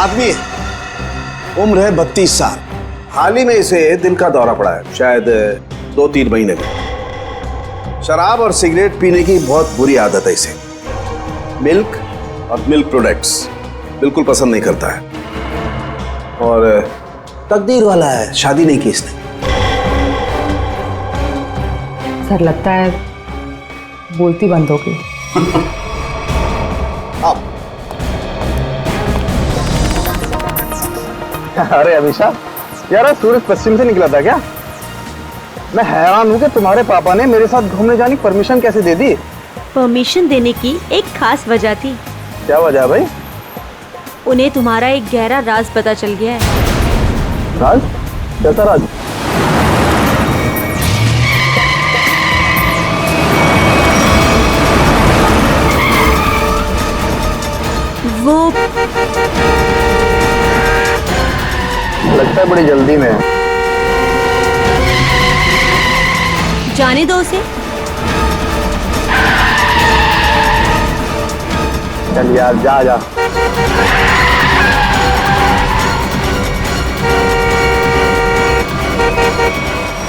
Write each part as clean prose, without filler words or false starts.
आदमी है, उम्र है 32 साल। हाल ही में इसे दिल का दौरा पड़ा है, शायद 2-3 महीने में। शराब और सिगरेट पीने की बहुत बुरी आदत है इसे। मिल्क और मिल्क प्रोडक्ट्स बिल्कुल पसंद नहीं करता है। और तकदीर वाला है, शादी नहीं की इसने। सर लगता है बोलती बंद हो गई। अरे अमीषा, यार सूरज पश्चिम से निकला था क्या? मैं हैरान हूँ कि तुम्हारे पापा ने मेरे साथ घूमने जाने की परमिशन कैसे दे दी? परमिशन देने की एक खास वजह थी। क्या वजह भाई? उन्हें तुम्हारा एक गहरा राज पता चल गया है। राज? कैसा राज? वो लगता है बड़ी जल्दी में है। जाने दो उसे। चल यार, जा जा।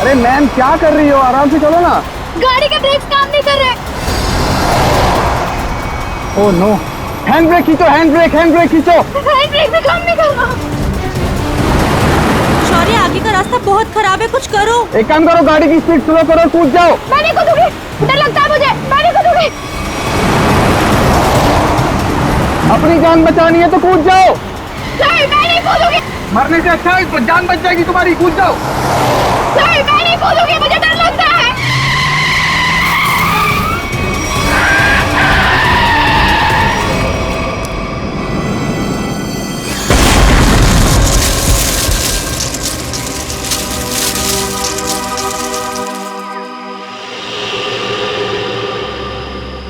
अरे मैम, क्या कर रही हो? आराम से चलो ना। गाड़ी के ब्रेक्स काम नहीं कर रहे। ओह नो, हैंड ब्रेक खींचो, हैंड ब्रेक खींचो। हैंड ब्रेक भी काम नहीं कर रहा। शौर्य, आगे का रास्ता बहुत खराब है, कुछ करो। एक काम करो, गाड़ी की स्पीड स्लो करो, कूद जाओ। मैं नहीं कूदूंगी, डर लगता है मुझे। मैं नहीं कूदूंगी। अपनी जान बचानी है तो कूद जाओ। सर, मैं नहीं कूदूंगी। मरने से अच्छा है जान बच जाएगी तुम्हारी, कूद जाओ। सर, मैं नहीं कूदूंगी, मुझे डर लगता है।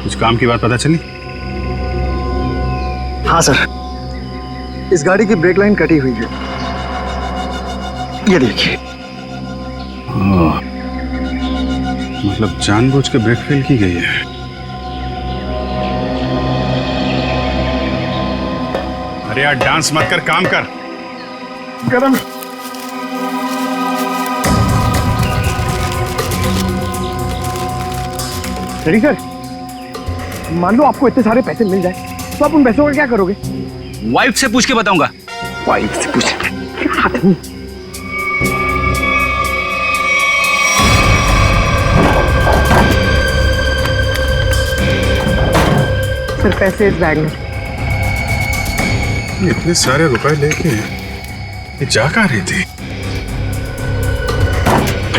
कुछ काम की बात पता चली? हाँ सर, इस गाड़ी की ब्रेक लाइन कटी हुई है, ये देखिए। मतलब जानबूझ के ब्रेक फेल की गई है। अरे यार, डांस मत कर, काम कर। गरम। रेडी सर, मान लो आपको इतने सारे पैसे मिल जाए तो आप उन पैसों का क्या करोगे? वाइफ से पूछ के बताऊंगा। वाइफ से पूछ? सर, पैसे इस बैग में। इतने सारे रुपए लेके ये जा कहाँ रही थी?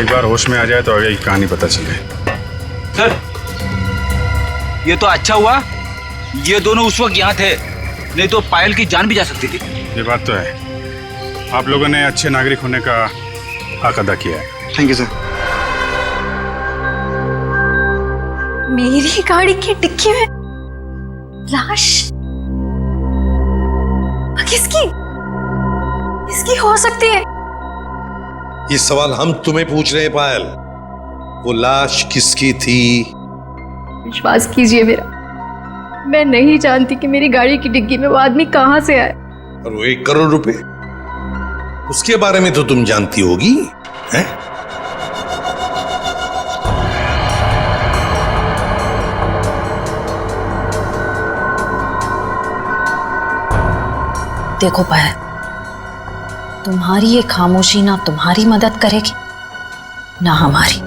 एक बार होश में आ जाए तो आगे की कहानी पता चले। सर, ये तो अच्छा हुआ ये दोनों उस वक्त यहाँ थे, नहीं तो पायल की जान भी जा सकती थी। ये बात तो है, आप लोगों ने अच्छे नागरिक होने का हक अदा किया है। Thank you sir. मेरी गाड़ी की डिक्की में लाश? किसकी? किसकी हो सकती है? ये सवाल हम तुम्हें पूछ रहे हैं पायल। वो लाश किसकी थी? विश्वास कीजिए मेरा, मैं नहीं जानती कि मेरी गाड़ी की डिग्गी में वो आदमी कहां से आए। और वो 1 करोड़ रुपए, उसके बारे में तो तुम जानती होगी, हैं? देखो पायल, तुम्हारी ये खामोशी ना तुम्हारी मदद करेगी ना हमारी।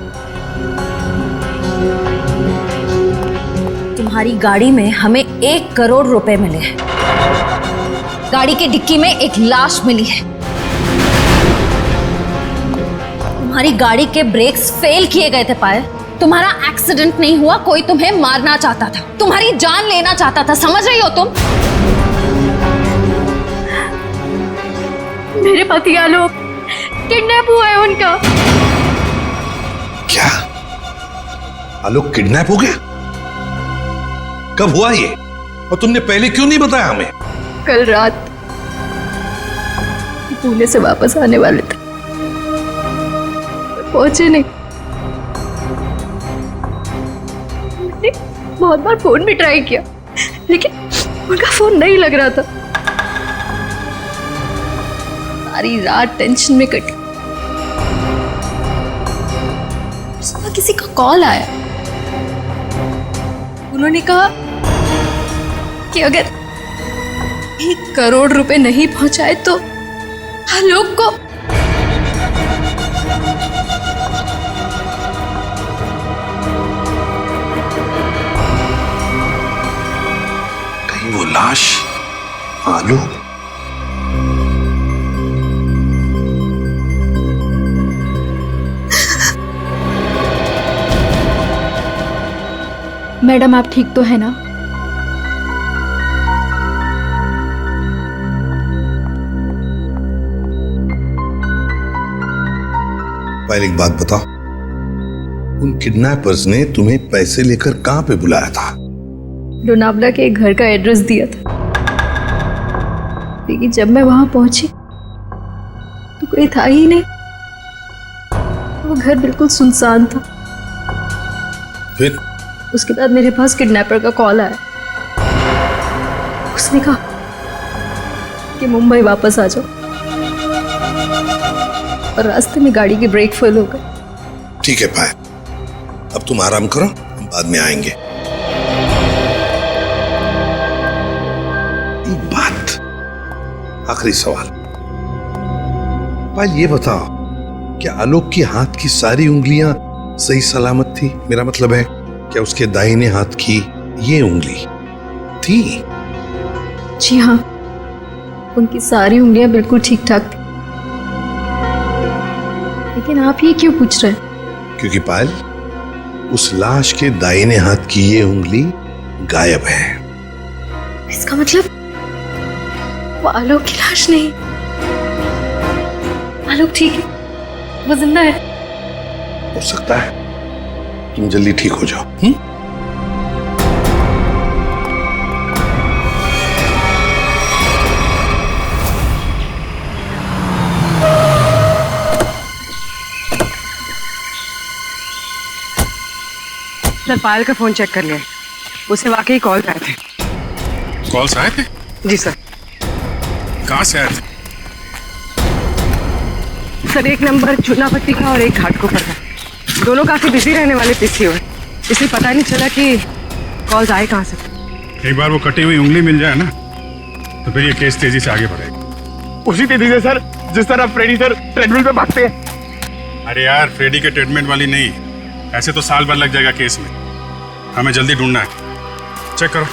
तुम्हारी गाड़ी में हमें 1 करोड़ रुपए मिले हैं, गाड़ी की डिक्की में एक लाश मिली है, तुम्हारी गाड़ी के ब्रेक्स फेल किए गए थे पायल। तुम्हारा एक्सीडेंट नहीं हुआ, कोई तुम्हें मारना चाहता था, तुम्हारी जान लेना चाहता था, समझ रही हो तुम? मेरे पति आलोक किडनैप हुआ है उनका। क्या? आलोक किडनैप हो गया? कब हुआ ये? और तुमने पहले क्यों नहीं बताया हमें? कल रात पुणे से वापस आने वाले थे, पहुंचे नहीं। मैंने बहुत बार फोन भी ट्राई किया, लेकिन उनका फोन नहीं लग रहा था। सारी रात टेंशन में कटी। सुबह किसी का कॉल आया, उन्होंने कहा कि अगर 1 करोड़ रुपए नहीं पहुंचाए तो आलोक को कहीं वो लाश आलोक? मैडम आप ठीक तो है ना? पहले एक बात बताओ, उन किडनैपर्स ने तुम्हें पैसे लेकर कहां पे बुलाया था? लोनावला के एक घर का एड्रेस दिया था, लेकिन जब मैं वहां पहुंची तो कोई था ही नहीं। वो घर बिल्कुल सुनसान था। फिर उसके बाद मेरे पास किडनैपर का कॉल आया। उसने कहा कि मुंबई वापस आ जाओ, और रास्ते में गाड़ी की ब्रेक फेल हो गई। ठीक है पायल, अब तुम आराम करो, हम बाद में आएंगे। एक बात, आखिरी सवाल, पायल ये बताओ, क्या आलोक के हाथ की सारी उंगलियां सही सलामत थी? मेरा मतलब है, क्या उसके दाहिने हाथ की ये उंगली थी? जी हाँ, उनकी सारी उंगलियां बिल्कुल ठीक ठाक थी। लेकिन आप ये क्यों पूछ रहे हैं? क्योंकि पायल, उस लाश के दाहिने हाथ की ये उंगली गायब है। इसका मतलब वो आलोक की लाश नहीं। आलोक ठीक है, वो जिंदा है। हो सकता है, तुम जल्दी ठीक हो जाओ। सर पायल का फोन चेक कर लिया, उसे वाकई कॉल आए थे। कॉल्स आए थे? जी सर। कहाँ से आए थे? सर एक नंबर चुनापट्टी का और एक घाटकोपर का, दोनों काफी बिजी रहने वाले पीसीओ है, इसलिए पता नहीं चला कि कॉल्स आए कहाँ से। एक बार वो कटी हुई उंगली मिल जाए ना, तो फिर ये केस तेजी से आगे बढ़ेगा। उसी तेजी से सर जिस तरह फ्रेडी सर ट्रेडमिल पे भागते हैं। अरे यार, फ्रेडी के ट्रीटमेंट वाली नहीं, ऐसे तो साल भर लग जाएगा केस में। हमें जल्दी ढूंढना है, चेक करो।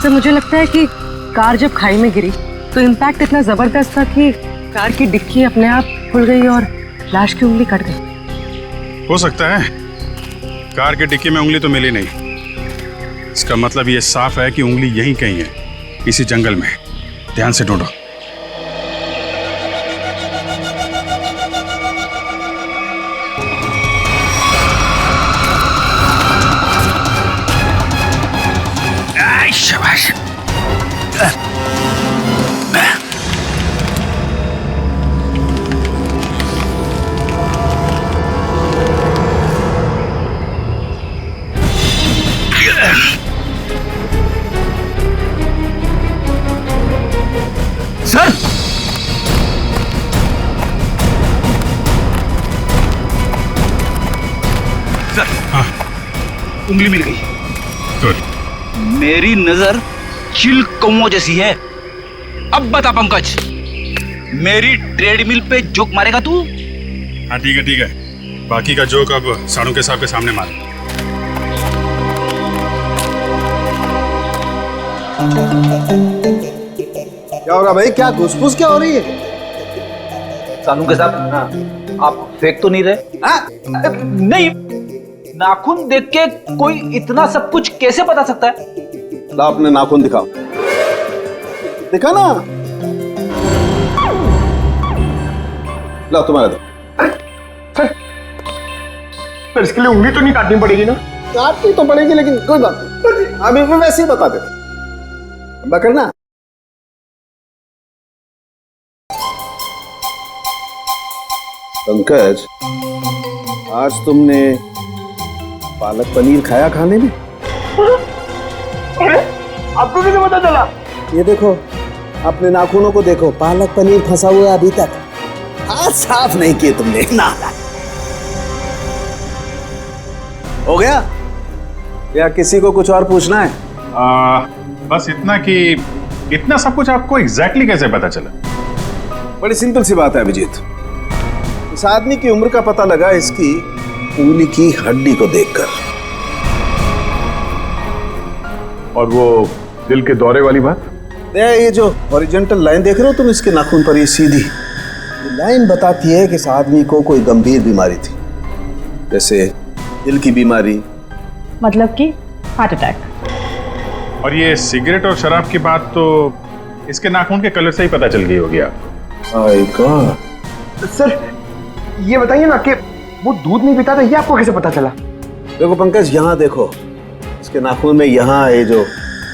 सर मुझे लगता है कि कार जब खाई में गिरी तो इम्पैक्ट इतना जबरदस्त था कि कार की डिक्की अपने आप खुल गई और लाश की उंगली कट गई। हो सकता है, कार के डिक्की में उंगली तो मिली नहीं। इसका मतलब ये साफ है कि उंगली यहीं कहीं है, इसी जंगल में। ध्यान से ढूंढो। शाबाश। सर, सर, हाँ, उंगली मिल गई। गुड। मेरी नजर चिल कौओं जैसी है। अब बता पंकज, मेरी ट्रेडमिल पे जोक मारेगा तू? हाँ ठीक है, ठीक है। बाकी का जोक अब साड़ू के साहब के सामने मार। क्या हो रहा भाई? क्या घुसफुस क्या हो रही है? सानू के साथ आप फेंक तो नहीं रहे? नहीं, नाखून देख के कोई इतना सब कुछ कैसे बता सकता है? ला अपने नाखून दिखाओ, दिखा ना। ला तुम्हारा दो। सर इसके लिए उंगली तो नहीं काटनी पड़ेगी ना? काटनी तो पड़ेगी, लेकिन कोई बात नहीं, अभी भी वैसे ही बता दे। करना पंकज, आज तुमने पालक पनीर खाया खाने में? अरे आपको कैसे पता चला? ये देखो, अपने नाखूनों को देखो, पालक पनीर फंसा हुआ है अभी तक। हाथ साफ नहीं किए तुमने ना। हो गया या किसी को कुछ और पूछना है? बस इतना कि इतना सब कुछ आपको एग्जैक्टली कैसे पता चला? बड़ी सिंपल सी बात है अभिजीत। इस आदमी की उम्र का पता लगा इसकी उंगली की हड्डी को देखकर। और वो दिल के दौरे वाली बात? ये जो हॉरिजॉन्टल लाइन देख रहे हो तुम इसके नाखून पर, ये सीधी लाइन बताती है कि इस आदमी को कोई गंभीर बीमारी थी, जैसे दिल की बीमारी। मतलब कि हार्ट अटैक। और ये सिगरेट और शराब की बात तो इसके नाखून के कलर से ही पता चल गई होगी आपको। My God. सर ये बताइए ना कि वो दूध नहीं पीता था, ये आपको कैसे पता चला? देखो पंकज, यहाँ देखो, इसके नाखून में यहाँ ये जो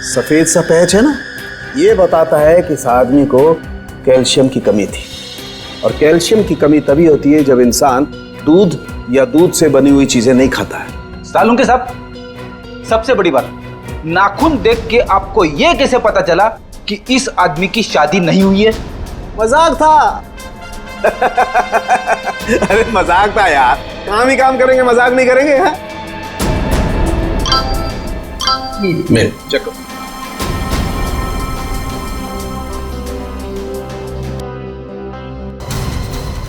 सफेद सा पैच है ना, ये बताता है कि इस आदमी को कैल्शियम की कमी थी। और कैल्शियम की कमी तभी होती है जब इंसान दूध या दूध से बनी हुई चीजें नहीं खाता है। सालुंके साहब, सबसे बड़ी बात, नाखून देख के आपको ये कैसे पता चला कि इस आदमी की शादी नहीं हुई है? मजाक था। अरे मजाक था यार, काम ही काम करेंगे, मजाक नहीं करेंगे। हाँ? मेल चेक करो।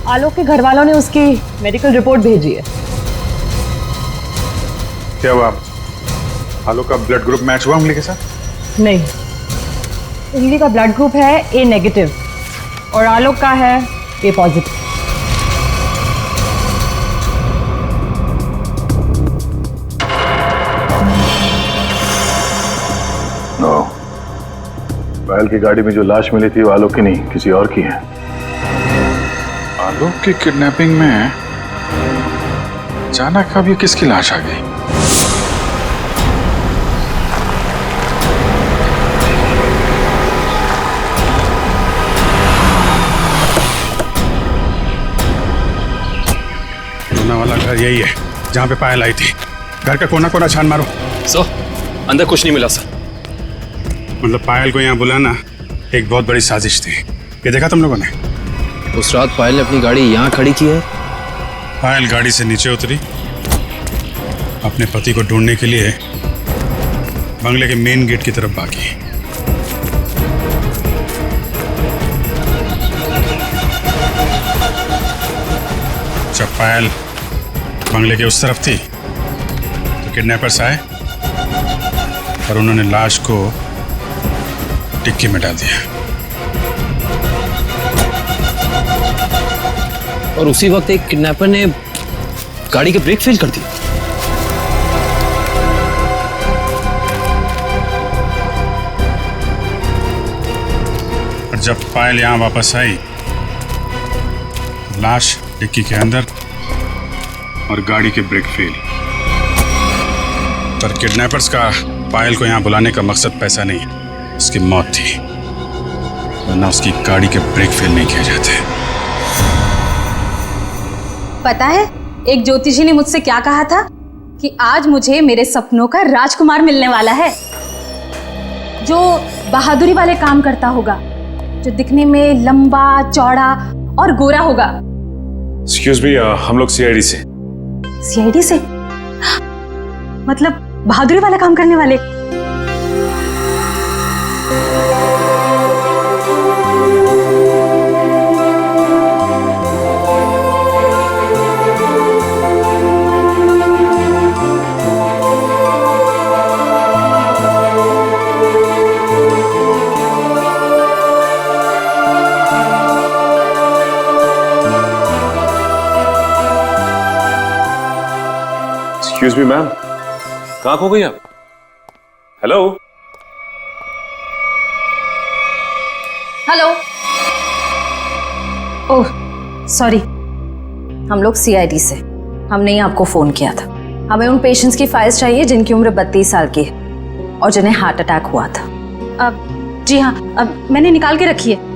आलोक के घर वालों ने उसकी मेडिकल रिपोर्ट भेजी है। क्या हुआ? आलोक का ब्लड ग्रुप मैच हुआ उंगली के साथ? नहीं, उंगली का ब्लड ग्रुप है ए नेगेटिव और आलोक का है ए पॉजिटिव। नो, पायल की गाड़ी में जो लाश मिली थी वो आलोक की नहीं, किसी और की है। आलोक की किडनैपिंग में अचानक अब ये किसकी लाश आ गई? कोना वाला घर यही है जहां पे पायल आई थी। घर का कोना कोना छान मारो। सर, अंदर कुछ नहीं मिला सर। मतलब पायल को यहाँ बुलाना एक बहुत बड़ी साजिश थी। ये देखा तुम लोगों ने? उस रात पायल ने अपनी गाड़ी यहाँ खड़ी की है। पायल गाड़ी से नीचे उतरी, अपने पति को ढूंढने के लिए बंगले के मेन गेट की तरफ भागी। जब पायल बंगले के उस तरफ थी तो किडनैपर्स आए और उन्होंने लाश को डिक्की में डाल दिया। और उसी वक्त एक किडनैपर ने गाड़ी के ब्रेक फेल कर दिए। और जब पायल यहां वापस आई, लाश डिक्की के अंदर और गाड़ी के ब्रेक फेल। पर किडनैपर्स का पायल को यहां बुलाने का मकसद पैसा नहीं, उसकी मौत थी, वरना उसकी गाड़ी के ब्रेक फेल नहीं किए जाते। पता है एक ज्योतिषी ने मुझसे क्या कहा था कि आज मुझे मेरे सपनों का राजकुमार मिलने वाला है, जो बहादुरी वाले काम करता होगा, जो दिखने में लंबा चौड़ा और गोरा होगा। एक्सक्यूज मी, हम लोग सीआईडी से। सीआईडी से? मतलब बहादुरी वाला काम करने वाले? एक्सक्यूज मी मैम, कहाँ खो गई आप? Hello hello. ओह सॉरी, हम लोग सीआईडी से, हमने ही आपको फोन किया था। हमें उन पेशेंट्स की फाइल्स चाहिए जिनकी उम्र 32 साल की है और जिन्हें हार्ट अटैक हुआ था। अब जी हाँ, अब मैंने निकाल के रखी है।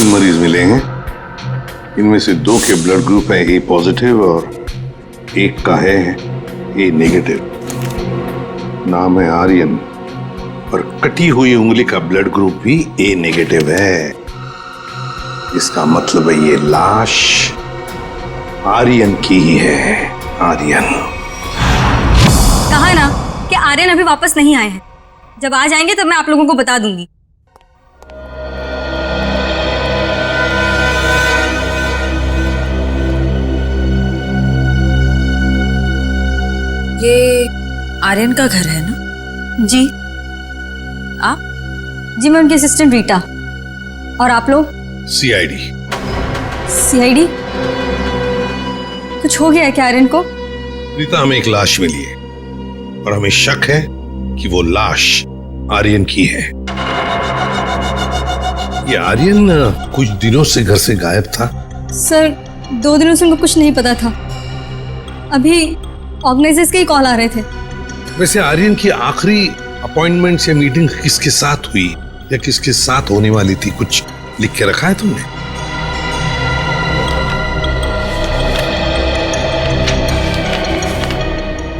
तीन मरीज मिले हैं। इनमें से 2 के ब्लड ग्रुप है ए पॉजिटिव और एक का है ए नेगेटिव। नाम है आर्यन और कटी हुई उंगली का ब्लड ग्रुप भी ए नेगेटिव है। इसका मतलब है ये लाश आर्यन की ही है। आर्यन कहा है ना कि आर्यन अभी वापस नहीं आए हैं। जब आ जाएंगे तब मैं आप लोगों को बता दूंगी। ये आर्यन का घर है ना? जी। आप? जी मैं उनकी असिस्टेंट रीटा। और आप लोग? सीआईडी। सीआईडी? कुछ हो गया है क्या आर्यन को? रीता, हमें एक लाश मिली है और हमें शक है कि वो लाश आर्यन की है। ये आर्यन कुछ दिनों से घर से गायब था। सर 2 दिनों से उनको कुछ नहीं पता था। अभी ऑर्गेनाइजर्स के ही कॉल आ रहे थे। वैसे आर्यन की आखिरी अपॉइंटमेंट या मीटिंग किसके साथ हुई या किसके साथ होने वाली थी, कुछ लिख के रखा है तुमने?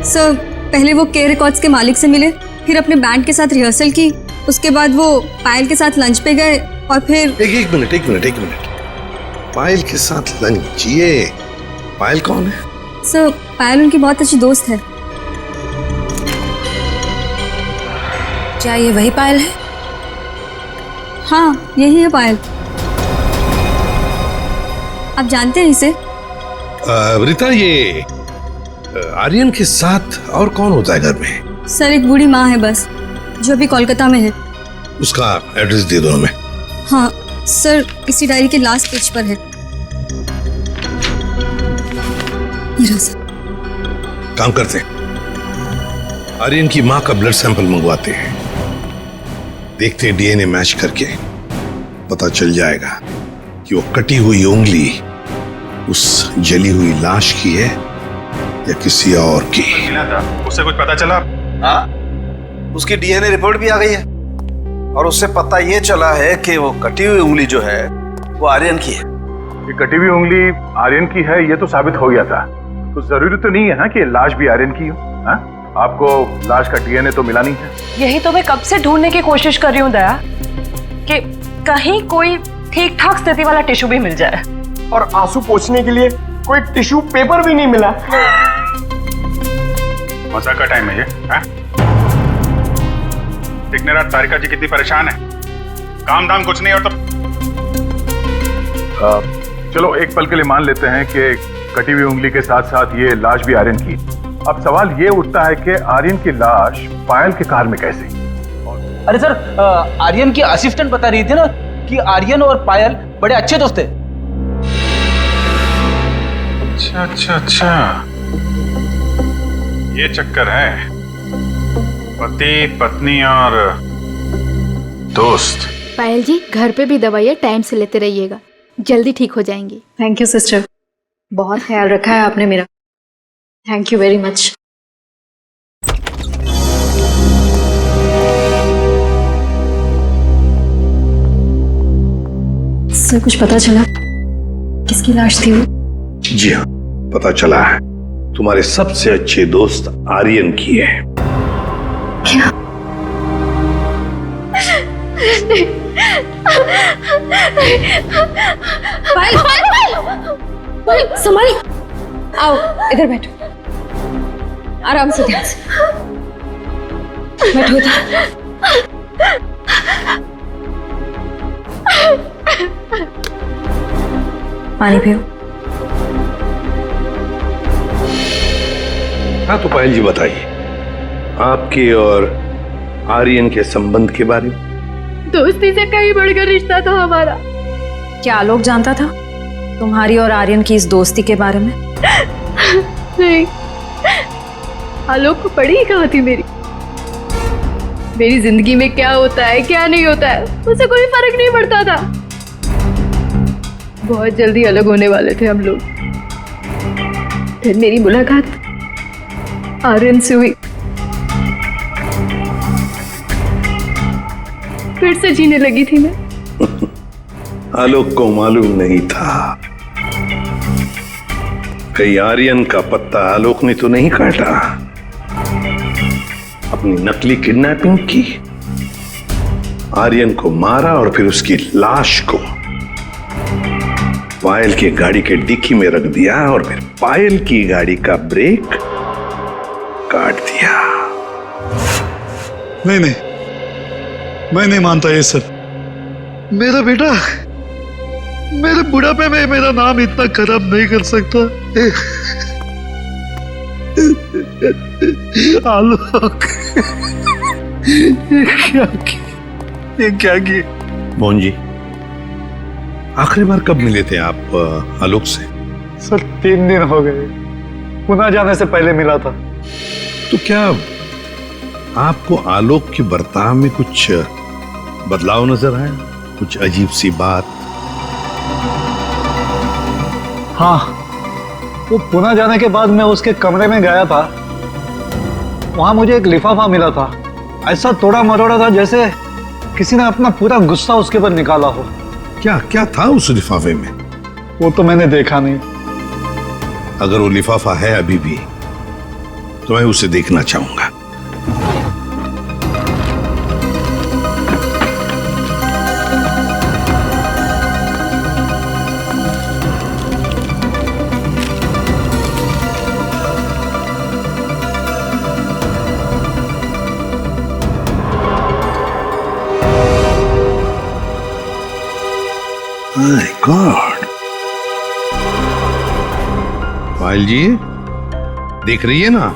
सर पहले वो के रिकॉर्ड्स के मालिक से मिले, फिर अपने बैंड के साथ रिहर्सल की, उसके बाद वो पायल के साथ लंच पे गए और फिर एक मिनट। पायल के साथ लंच? ये पायल कौन है? सर पायल उनकी बहुत अच्छी दोस्त है। क्या ये वही पायल है? हाँ यही है पायल। आप जानते हैं इसे? रीता, ये आर्यन के साथ और कौन होता है घर में? सर एक बूढ़ी माँ है बस, जो अभी कोलकाता में है। उसका एड्रेस दे दो हमें। हाँ सर इसी डायरी के लास्ट पेज पर है। ये रहा सर। काम करते हैं, आर्यन की माँ का ब्लड सैंपल मंगवाते हैं। देखते हैं डीएनए मैच करके पता चल जाएगा कि वो कटी हुई उंगली उस जली हुई लाश की है या किसी और की। उससे कुछ पता चला? हाँ, उसकी डीएनए रिपोर्ट भी आ गई है और उससे पता ये चला है कि वो कटी हुई उंगली जो है वो आर्यन की है। ये कटी हुई उंगली आर्यन की है ये तो साबित हो गया था, तो जरूरी तो नहीं है ना कि लाश भी आर्यन की हो। हाँ? आपको लाश का डीएनए तो मिला नहीं है। यही तो मैं कब से ढूंढने की कोशिश कर रही हूँ दया, कि कहीं कोई ठीक ठाक स्थिति वाला टिश्यू भी मिल जाए। और आंसू पोंछने के लिए कोई टिश्यू पेपर भी नहीं मिला। मजाक का टाइम है ये? दिखने रात तारिका जी कितनी परेशान है, काम धाम कुछ नहीं और तो चलो एक पल के लिए मान लेते हैं कि कटी हुई उंगली के साथ साथ ये लाश भी आर्यन की। अब सवाल ये उठता है कि आर्यन की लाश पायल के कार में कैसे? अरे सर, आर्यन की असिस्टेंट बता रही थी ना कि आर्यन और पायल बड़े अच्छे दोस्त थे। अच्छा, ये चक्कर है, पति पत्नी और दोस्त। पायल जी घर पे भी दवाइयाँ टाइम से लेते रहिएगा, जल्दी ठीक हो जाएंगी। थैंक यू सिस्टर, बहुत ख्याल रखा है आपने मेरा। Thank you very much. Sir कुछ पता चला किसकी लाश थी वो? जी हाँ, पता चला है, तुम्हारे सबसे अच्छे दोस्त आर्यन की है। क्या? पायल, संभाल, आओ इधर बैठो, आराम से, ध्यान से बैठो इधर। पानी पियो। हाँ तो पायल जी बताइए, आपके और आर्यन के संबंध के बारे में। दोस्ती से कहीं बढ़कर रिश्ता था हमारा। क्या आलोक जानता था तुम्हारी और आर्यन की इस दोस्ती के बारे में? नहीं, आलोक को पड़ी ही कहाँ थी मेरी जिंदगी में क्या होता है क्या नहीं होता है उसे कोई फर्क नहीं पड़ता था। बहुत जल्दी अलग होने वाले थे हम लोग। फिर मेरी मुलाकात आर्यन से हुई, फिर से जीने लगी थी मैं। आलोक को मालूम नहीं था। कहीं आर्यन का पत्ता आलोक ने तो नहीं काटा। अपनी नकली किडनैपिंग की, आर्यन को मारा और फिर उसकी लाश को पायल की गाड़ी के डिक्की में रख दिया और फिर पायल की गाड़ी का ब्रेक काट दिया। नहीं, मैं नहीं मानता ये सर। मेरा बेटा मेरे बुढ़ापे में मेरा नाम इतना खराब नहीं कर सकता। आलोक, ये क्या किए? मोहन जी, आखिरी बार कब मिले थे आप आलोक से? सर 3 दिन हो गए, पुणे जाने से पहले मिला था। तो क्या आपको आलोक के बर्ताव में कुछ बदलाव नजर आया? कुछ अजीब सी बात? हाँ, वो पुणे जाने के बाद मैं उसके कमरे में गया था। वहां मुझे एक लिफाफा मिला था। ऐसा तोड़ा मरोड़ा था जैसे किसी ने अपना पूरा गुस्सा उसके ऊपर निकाला हो। क्या क्या था उस लिफाफे में? वो तो मैंने देखा नहीं। अगर वो लिफाफा है अभी भी तो मैं उसे देखना चाहूंगा। My God! पायल जी, देख रही है ना,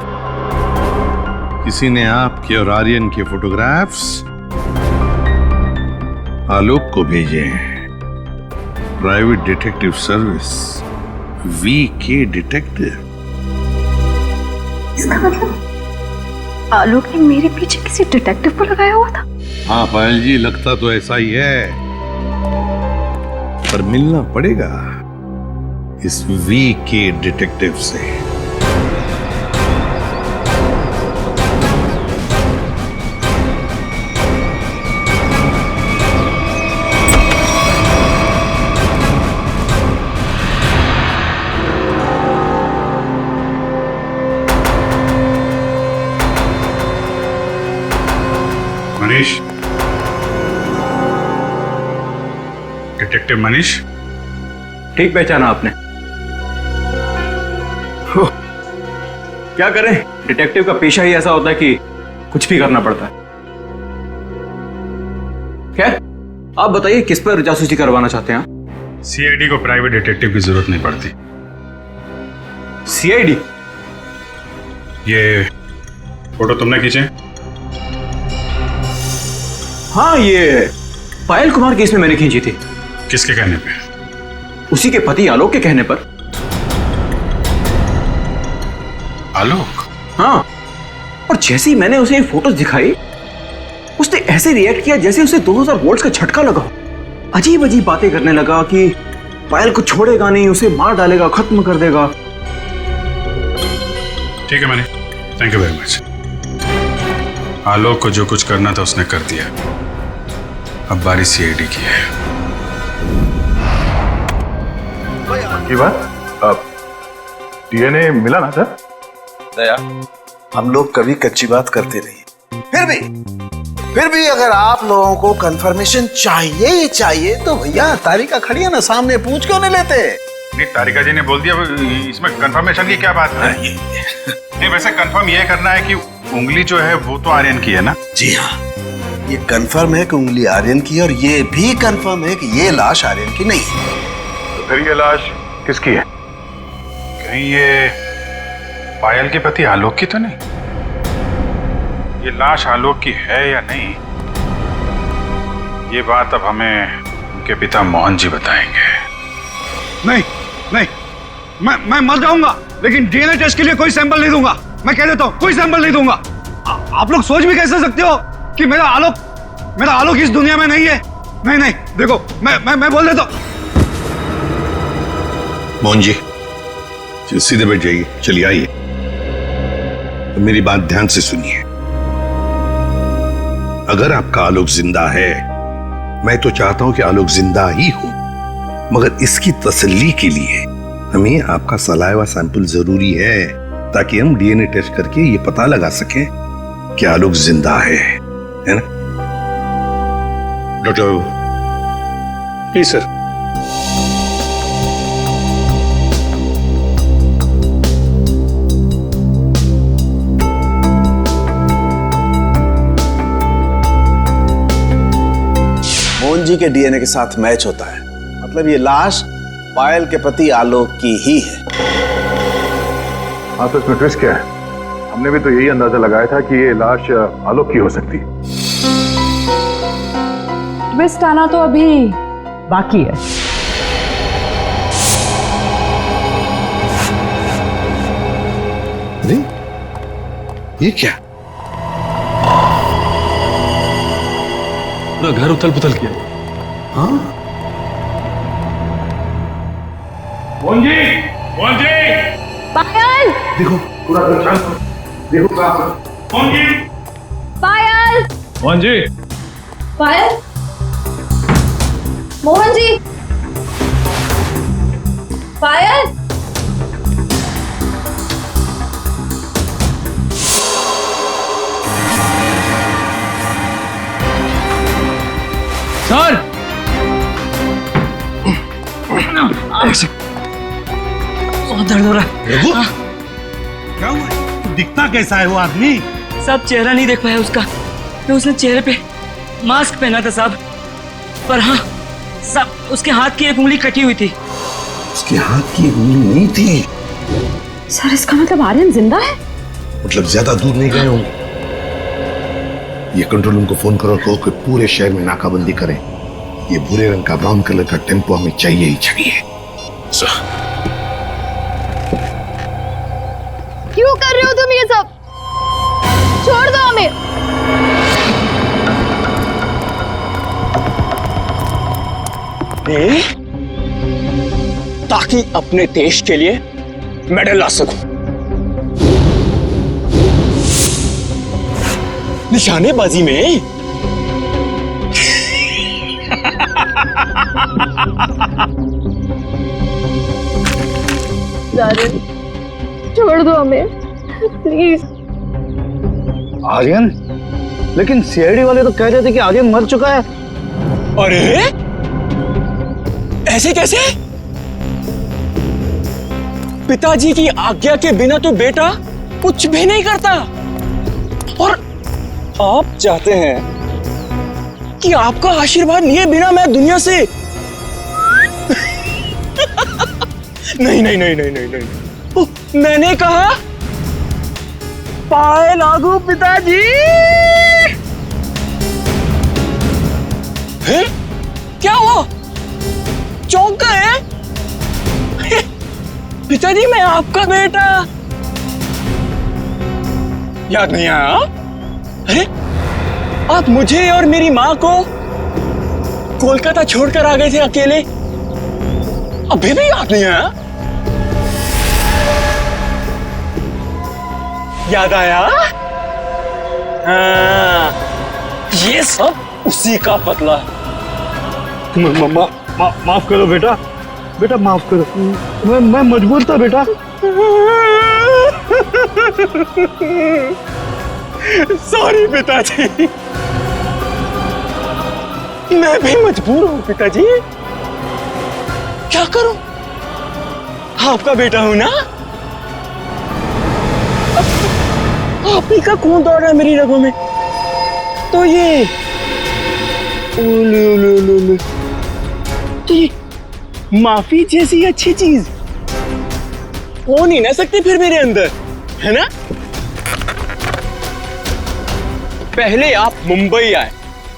किसी ने आपके और आर्यन के फोटोग्राफ्स आलोक को भेजे हैं। Private detective service, VK detective. इसका मतलब आलोक ने मेरे पीछे किसी डिटेक्टिव को लगाया हुआ था? हाँ पायल जी, लगता तो ऐसा ही है, पर मिलना पड़ेगा इस VK डिटेक्टिव से। मनीष, डिटेक्टिव मनीष। ठीक पहचाना आपने। क्या करें, डिटेक्टिव का पेशा ही ऐसा होता है कि कुछ भी करना पड़ता है। खैर, आप बताइए किस पर जासूसी करवाना चाहते हैं? CID को प्राइवेट डिटेक्टिव की जरूरत नहीं पड़ती। CID? ये फोटो तुमने खींचे? हाँ, ये पायल कुमार केस में मैंने खींची थी। किसके कहने पे? उसी के पति आलोक के कहने पर। आलोक? हाँ, और जैसे ही मैंने उसे ये फोटोज दिखाई, उसने ऐसे रिएक्ट किया जैसे उसे 2000 वोल्ट्स का झटका लगा। अजीब अजीब बातें करने लगा कि पायल को छोड़ेगा नहीं, उसे मार डालेगा, खत्म कर देगा। ठीक है Manish, thank you very much. Alok को जो कुछ करना था उसने कर दिया, अब बारी CID की है। की बात, अब DNA मिला ना सर? दया, हम लोग कभी कच्ची बात करते नहीं। फिर भी अगर आप लोगों को कंफर्मेशन चाहिए ही चाहिए तो भैया तारिका खड़ी है ना, सामने पूछ क्यों नहीं लेते? नहीं, तारिका जी ने बोल दिया, इसमें कंफर्मेशन की क्या बात है? नहीं, वैसे कंफर्म ये करना है कि उंगली जो है वो तो आर्यन की है ना? जी हाँ, ये कंफर्म है कि उंगली आर्यन की, और ये भी कंफर्म है कि ये लाश आर्यन की नहीं है। तो फिर ये लाश किसकी है? कहीं ये पायल के पति आलोक की तो नहीं? ये लाश आलोक की है या नहीं, ये बात अब हमें उनके पिता मोहन जी बताएंगे। नहीं नहीं, मैं मर जाऊंगा लेकिन DNA टेस्ट के लिए कोई सैंपल नहीं दूंगा। मैं कह देता हूं, कोई सैंपल नहीं दूंगा। आप लोग सोच भी कैसे सकते हो कि मेरा आलोक इस दुनिया में नहीं है? नहीं नहीं, देखो मैं बोल देता हूं। मोहन जी, सीधे बैठ जाइए, चलिए आइए। तो मेरी बात ध्यान से सुनिए। अगर आपका आलोक जिंदा है, मैं तो चाहता हूं कि आलोक जिंदा ही हो, मगर इसकी तसल्ली के लिए हमें आपका सलाइवा सैंपल जरूरी है, ताकि हम डीएनए टेस्ट करके ये पता लगा सकें कि आलोक जिंदा है ना? Doctor please sir. Mohan ji के डीएनए के साथ मैच होता है, मतलब ये लाश पायल के पति आलोक की ही है। हाँ, तो इसमें ट्विस्ट क्या है? हमने भी तो यही अंदाजा लगाया था कि ये लाश आलोक की हो सकती है। ट्विस्ट आना तो अभी बाकी है। अरे ये क्या? पूरा घर उथल पुथल किया। हाँ, मोहन जी, मोहन जी, पायल, देखो पूरा घर, देखो कहाँ। मोहन जी, पायल, मोहन जी, पायल, मोहन जी, पायल। सर, बहुत दर्द हो रहा है। क्या हुआ? दिखता कैसा है वो आदमी? साहब चेहरा नहीं देख पाया उसका, तो उसने चेहरे पे मास्क पहना था साहब, पर हाँ साहब उसके हाथ की एक उंगली कटी हुई थी। उसके हाथ की उंगली नहीं थी। सर इसका मतलब आर्यन जिंदा है? मतलब ज्यादा दूर नहीं गए होंगे। ये कंट्रोल रूम को फोन करो, कहो कि पूरे शहर में नाकाबंदी करें। ये भूरे रंग का ब्राउन कलर का टेम्पो हमें चाहिए ही चाहिए। क्यों कर रहे हो तुम ये सब? छोड़ दो हमें। ताकि अपने देश के लिए मेडल ला सकूं। निशानेबाजी में छोड़ दो हमें प्लीज। आर्यन? लेकिन सीआईडी वाले तो कह रहे थे कि आर्यन मर चुका है। अरे ऐसे कैसे? पिताजी की आज्ञा के बिना तो बेटा कुछ भी नहीं करता, और आप चाहते हैं कि आपका आशीर्वाद लिए बिना मैं दुनिया से नहीं नहीं नहीं नहीं नहीं नहीं, मैंने कहा पाए लागू पिताजी। हैं? क्या हुआ? चौंक गए? पिताजी मैं आपका बेटा। याद नहीं आया? अरे आप मुझे और मेरी माँ को कोलकाता छोड़कर आ गए थे अकेले, अभी भी याद नहीं आया? याद आया? हाँ, ये सब उसी का बदला है। माफ करो बेटा, बेटा माफ करो। मैं मजबूर था बेटा। सॉरी पिताजी, मैं भी मजबूर हूं पिताजी। क्या करूं? आपका बेटा हूं ना। आप ही का खून दौड़ रहा है मेरी रगों में, तो ये तो ये माफी जैसी अच्छी चीज हो नहीं ना सकती फिर मेरे अंदर, है ना? पहले आप मुंबई आए,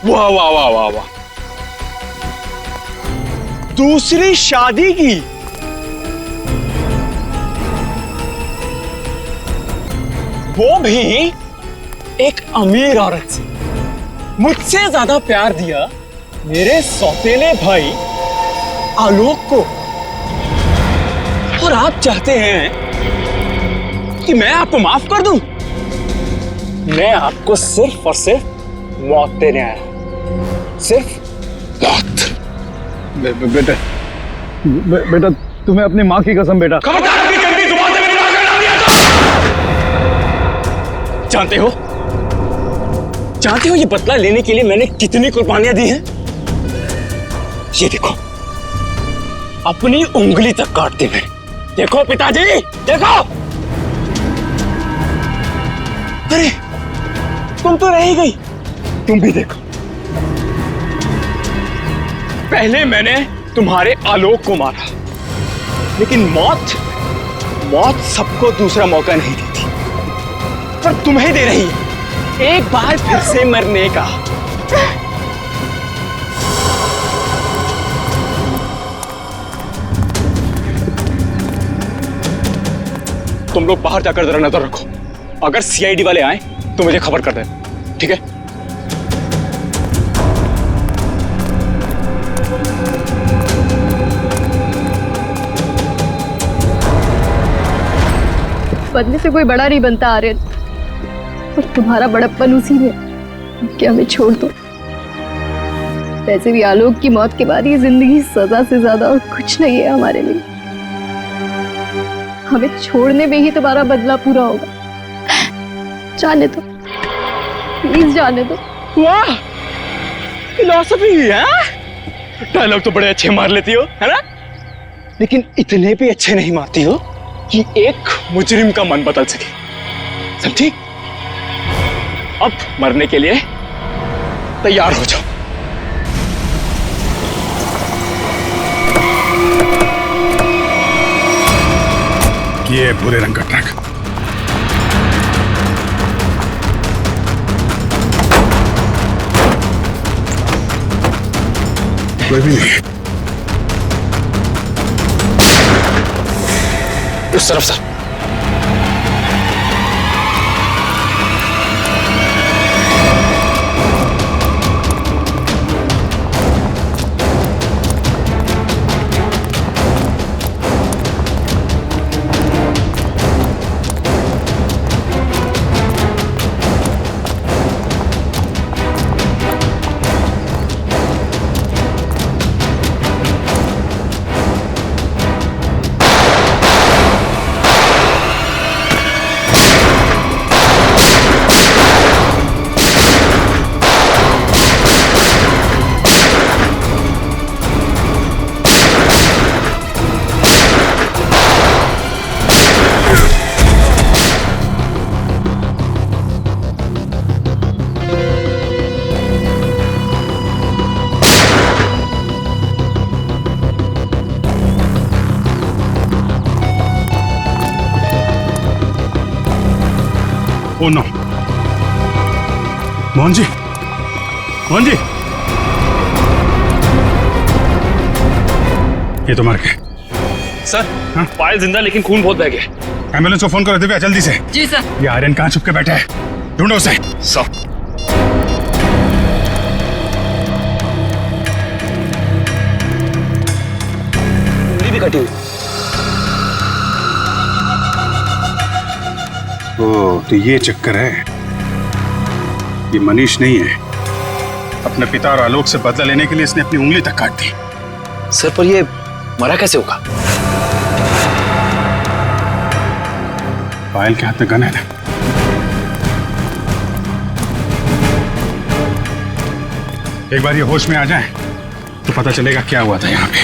वाह वाह वाह वाह वाह। दूसरी शादी की, वो भी एक अमीर औरत से। मुझसे ज्यादा प्यार दिया मेरे सौतेले भाई आलोक को, और आप चाहते हैं कि मैं आपको माफ कर दूं? मैं आपको सिर्फ और सिर्फ मौत देने आया, सिर्फ मौत। बेटा तुम्हें अपनी माँ की कसम बेटा। जानते हो ये बदला लेने के लिए मैंने कितनी कुर्बानियां दी हैं? ये देखो, अपनी उंगली तक काट दी मैंने। देखो पिताजी, देखो। अरे तुम तो रह ही गई, तुम भी देखो। पहले मैंने तुम्हारे आलोक को मारा, लेकिन मौत सबको दूसरा मौका नहीं देती, पर तुम्हें दे रही है एक बार फिर से मरने का। तुम लोग बाहर जाकर जरा नजर रखो, अगर सीआईडी वाले आए तो मुझे खबर कर देना, ठीक है? बदले से कोई बड़ा नहीं बनता आर्यन, और तुम्हारा बड़प्पन उसी में कि हमें छोड़ दो। वैसे भी आलोक की मौत के बाद ये जिंदगी सजा से ज्यादा और कुछ नहीं है हमारे लिए। हमें छोड़ने में ही तुम्हारा बदला पूरा होगा। जाने दो, प्लीज जाने दो। वाह, फिलॉसफी है। डायलॉग तो बड़े अच्छे मार लेती हो, है ना? लेकिन इतने भी अच्छे नहीं मारती हो कि एक मुजरिम का मन बदल सके, समझी? अब मरने के लिए तैयार हो जाओ। ये भूरे रंग का ट्रक। कोई भी नहीं। उस तरफ sir. Oh no, Mohan ji, Mohan ji, ये तो मर गए। सर, हाँ? पायल जिंदा लेकिन खून बहुत बह गया। एम्बुलेंस को फोन करो दिव्या, जल्दी से। जी सर। ये आर्यन कहाँ छुप के बैठा है, ढूंढो उसे। सर। उंगली भी कटी हुई। ओ, तो ये चक्कर है। ये मनीष नहीं है। अपने पिता और आलोक से बदला लेने के लिए इसने अपनी उंगली तक काट दी। सर, पर ये मरा कैसे होगा? पायल के हाथ में गन है ना। एक बार ये होश में आ जाए तो पता चलेगा क्या हुआ था यहाँ पे।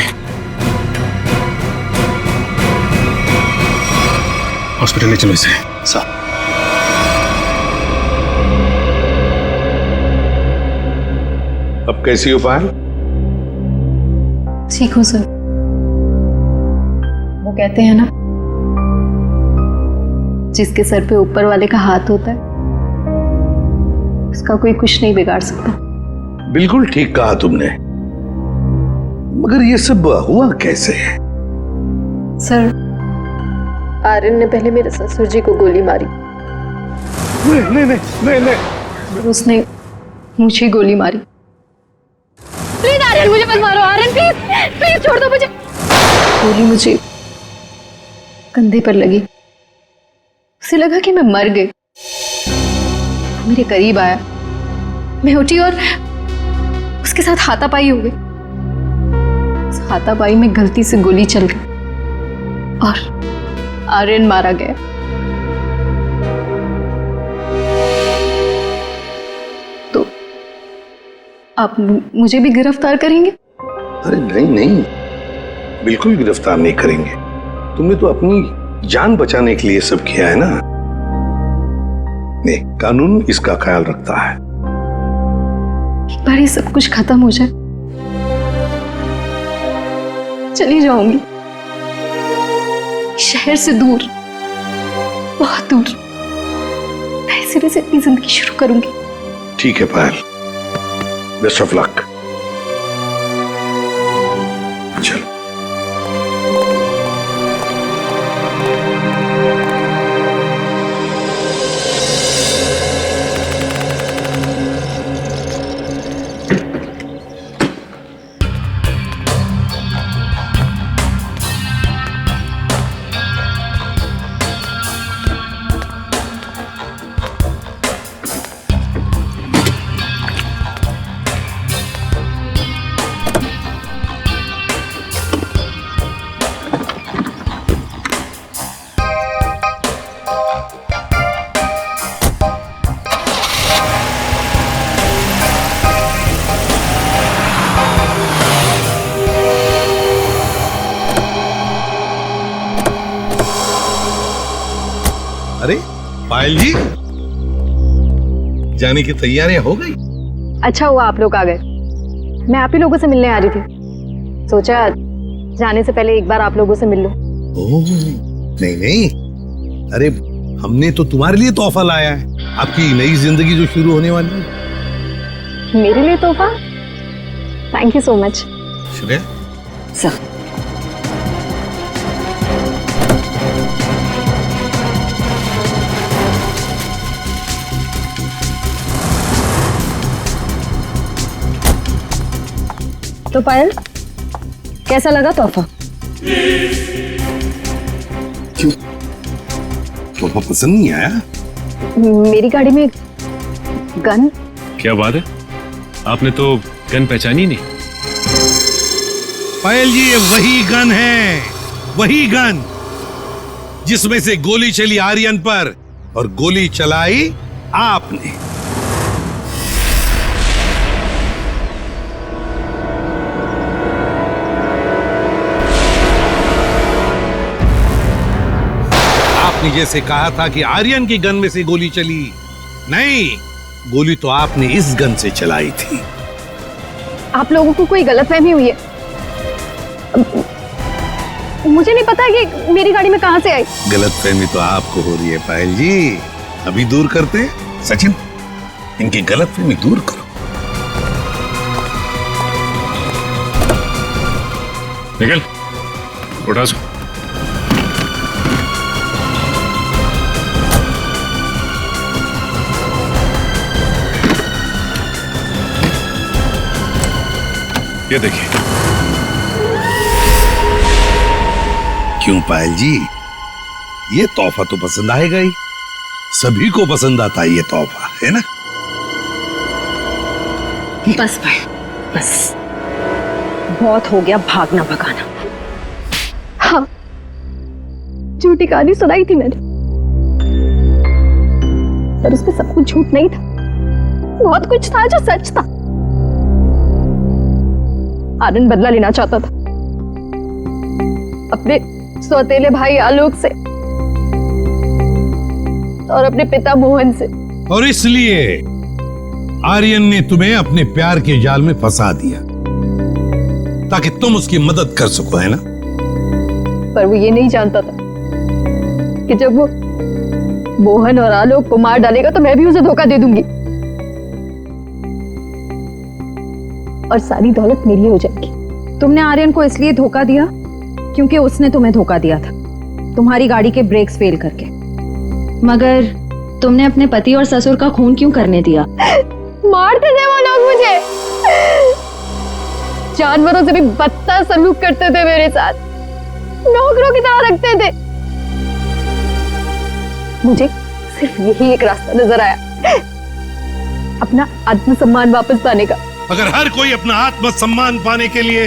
हॉस्पिटल ले चलो इसे। सर। अब कैसी हो पायल? ठीक हूँ सर। वो कहते हैं ना, जिसके सर पे ऊपर वाले का हाथ होता है उसका कोई कुछ नहीं बिगाड़ सकता। बिल्कुल ठीक कहा तुमने, मगर ये सब हुआ कैसे? सर, आर्यन ने पहले मेरे ससुर जी को गोली मारी। नहीं। उसने मुझे गोली मारी। प्लीज आर्यन, मुझे मत मारो। आर्यन प्लीज, प्लीज छोड़ दो मुझे। गोली मुझे कंधे पर लगी। उसे लगा कि मैं मर गई। मेरे करीब आया, मैं उठी और उसके साथ हाथापाई हो गई। हाथापाई में गलती से गोली चल गई और आर्यन मारा गया। तो आप मुझे भी गिरफ्तार करेंगे? अरे नहीं नहीं, बिल्कुल गिरफ्तार नहीं करेंगे। तुमने तो अपनी जान बचाने के लिए सब किया है ना। नहीं, कानून इसका ख्याल रखता है। एक बार ये सब कुछ खत्म हो जाए, चली जाऊंगी शहर से दूर, बहुत दूर, नए सिरे से अपनी जिंदगी शुरू करूंगी। ठीक है पायल, बेस्ट ऑफ लक। चलो। अरे पायल जी, जाने की तैयारियां हो गई? अच्छा हुआ आप लोग आ गए। मैं आप ही लोगों से मिलने आ रही थी, सोचा जाने से पहले एक बार आप लोगों से मिल लो। ओह, नहीं नहीं, अरे हमने तो तुम्हारे लिए तोहफा लाया है, आपकी नई जिंदगी जो शुरू होने वाली है। मेरे लिए तोहफा? Thank you so much. Shreya sir, तो पायल, कैसा लगा तोहफा? क्यों, तोहफा पसंद नहीं आया? मेरी गाड़ी में गन। क्या बात है, आपने तो गन पहचानी नहीं? पायल जी, ये वही गन है, वही गन जिसमें से गोली चली आर्यन पर और गोली चलाई आपने। आपने जैसे कहा था कि आर्यन की गन में से गोली चली, नहीं, गोली तो आपने इस गन से चलाई थी। आप लोगों को कोई गलतफहमी हुई है। मुझे नहीं पता कि मेरी गाड़ी में कहां से आई। गलतफहमी तो आपको हो रही है पायल जी, अभी दूर करते। सचिन, इनकी गलतफहमी दूर करो। निकल, उठा सो। ये देखिए। क्यों पायल जी, ये तोहफा तो पसंद आएगा ही, सभी को पसंद आता है ये तोहफा, है ना? बस भाई, बस बहुत हो गया भागना भगाना। हाँ, झूठी कहानी सुनाई थी मैंने, पर उसमें सब कुछ झूठ नहीं था, बहुत कुछ था जो सच था। आनंद बदला लेना चाहता था अपने सौतेले भाई आलोक से और अपने पिता मोहन से, और इसलिए आर्यन ने तुम्हें अपने प्यार के जाल में फंसा दिया ताकि तुम उसकी मदद कर सको, है ना? पर वो ये नहीं जानता था कि जब वो मोहन और आलोक को मार डालेगा तो मैं भी उसे धोखा दे दूंगी और सारी दौलत मेरी हो जाएगी। तुमने आर्यन को इसलिए धोखा दिया क्योंकि उसने तुम्हें धोखा दिया था, तुम्हारी गाड़ी के ब्रेक्स फेल करके। मगर तुमने अपने पति और ससुर का खून क्यों करने दिया? मारते थे वो लोग मुझे, जानवरों से भी बदतर सलूक करते थे मेरे साथ, नौकरों की तरह रखते थे। मुझे सिर्फ यही एक रास्ता नजर आया, अपना आत्मसम्मान वापस पाने का। अगर हर कोई अपना आत्मसम्मान पाने के लिए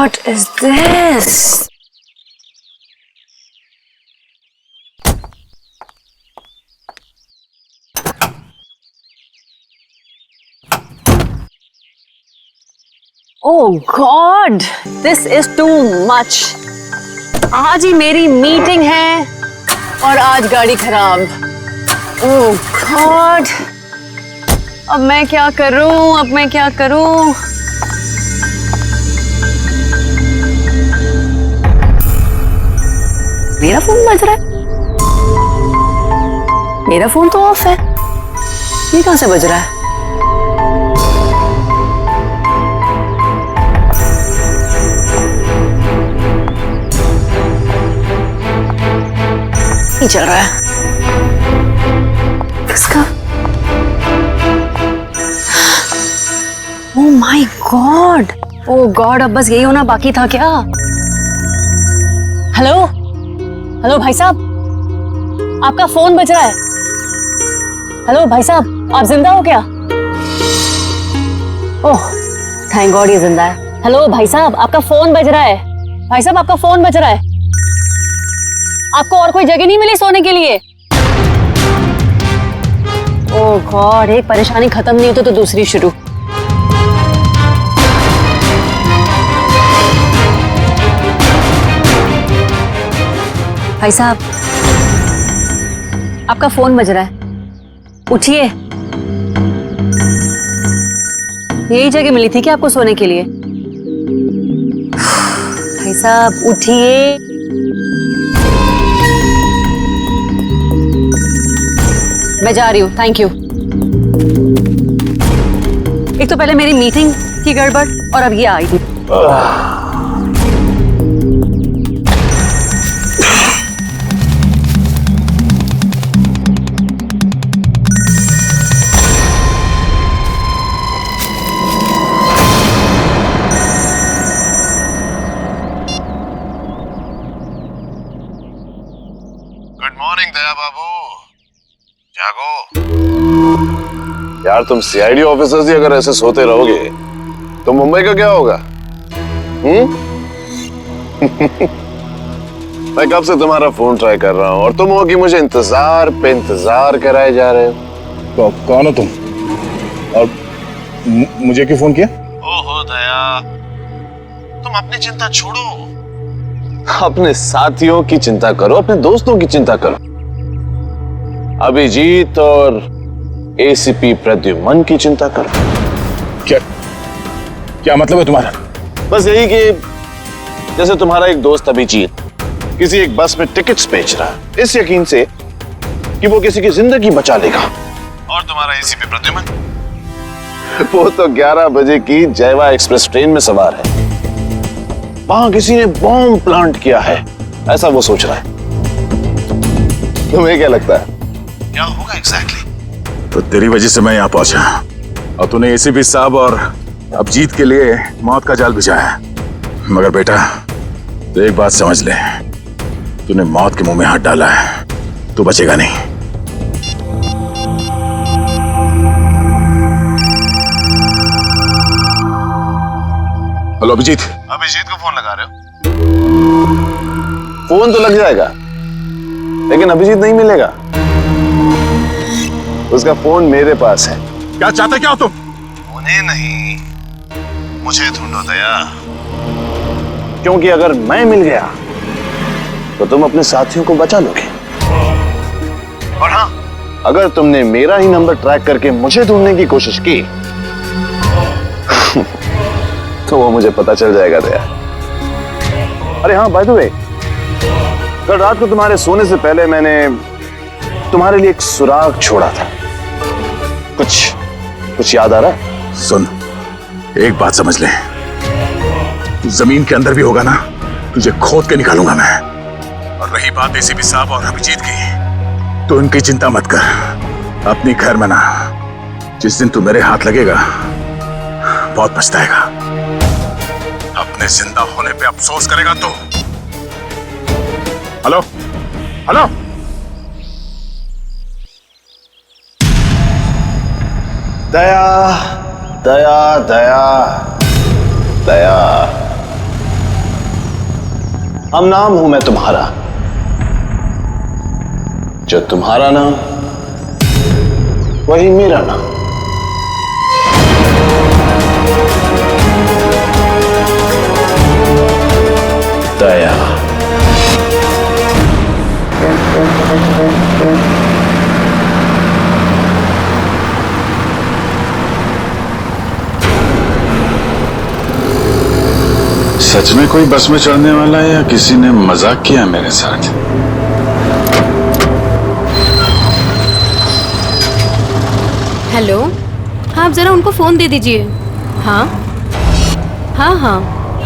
What is this? Oh God, this is too much. आज ही मेरी मीटिंग है और आज गाड़ी खराब। Oh God, अब मैं क्या करूं? मेरा फोन बज रहा है। मेरा फोन तो ऑफ है। ये कहां से बज रहा है? नहीं चल रहा है। किसका? Oh my God! Oh God, अब बस यही होना बाकी था क्या? हेलो भाई साहब, आपका फोन बज रहा है। हेलो भाई साहब, आप जिंदा हो क्या? ओह, थैंक गॉड ये जिंदा है। हेलो भाई साहब, आपका फोन बज रहा है। भाई साहब, आपका फोन बज रहा है। आपको और कोई जगह नहीं मिली सोने के लिए? ओह गॉड, एक परेशानी खत्म नहीं होती तो दूसरी शुरू। भाई साहब, आपका फोन बज रहा है, उठिए। यही जगह मिली थी क्या आपको सोने के लिए? भाई साहब उठिए। मैं जा रही हूँ, थैंक यू। एक तो पहले मेरी मीटिंग की गड़बड़ और अब ये आई थी। यार तुम सीआईडी ऑफिसर्स ही अगर ऐसे सोते रहोगे तो मुंबई का क्या होगा? मैं कब से तुम्हारा फोन ट्राई कर रहा हूं और तुम हो कि मुझे इंतजार पे इंतजार कराए जा रहे हो। कौन हो तुम और मुझे क्यों फोन किया? ओहो दया, तुम अपनी चिंता छोड़ो, अपने साथियों की चिंता करो, अपने दोस्तों की चिंता करो। अभिजीत और एसीपी प्रद्युमन की चिंता करो। क्या मतलब है तुम्हारा? बस यही कि जैसे तुम्हारा एक दोस्त अभिजीत किसी एक बस में टिकट्स बेच रहा है इस यकीन से कि वो किसी की जिंदगी बचा लेगा, और तुम्हारा एसीपी प्रद्युमन वो तो 11 बजे की जयवा एक्सप्रेस ट्रेन में सवार है, वहां किसी ने बॉम्ब प्लांट किया है ऐसा वो सोच रहा है। तुम्हें क्या लगता है क्या होगा एग्जैक्टली? तो तेरी वजह से मैं यहाँ पहुंचा और तूने एसीपी साहब और अभिजीत के लिए मौत का जाल बिछाया। मगर बेटा तो एक बात समझ ले, तूने मौत के मुंह में हाथ डाला है, तू बचेगा नहीं। हेलो अभिजीत। अभिजीत को फोन लगा रहे हो? फोन तो लग जाएगा लेकिन अभिजीत नहीं मिलेगा, उसका फोन मेरे पास है। क्या चाहते क्या हो तुम? उन्हें नहीं, मुझे ढूंढो दया, क्योंकि अगर मैं मिल गया तो तुम अपने साथियों को बचा लोगे, और हाँ अगर तुमने मेरा ही नंबर ट्रैक करके मुझे ढूंढने की कोशिश की तो वो मुझे पता चल जाएगा दया। अरे हाँ बाय द वे, कल रात को तुम्हारे सोने से पहले मैंने तुम्हारे लिए एक सुराग छोड़ा था, कुछ याद आ रहा है? सुन, एक बात समझ ले, तू जमीन के अंदर भी होगा ना, तुझे खोद के निकालूंगा मैं। और रही बात एसीपी साहब और अभिजीत की, तो उनकी चिंता मत कर, अपनी खैर मना। जिस दिन तू मेरे हाथ लगेगा बहुत पछताएगा, अपने जिंदा होने पे अफसोस करेगा तू। हेलो हेलो, दया दया दया दया हम नाम हूं मैं तुम्हारा, जो तुम्हारा नाम वही मेरा नाम। दया। सच में कोई बस में चढ़ने वाला है या किसी ने मजाक किया मेरे साथ? हेलो, हाँ आप जरा उनको फोन दे दीजिए। हाँ हाँ हाँ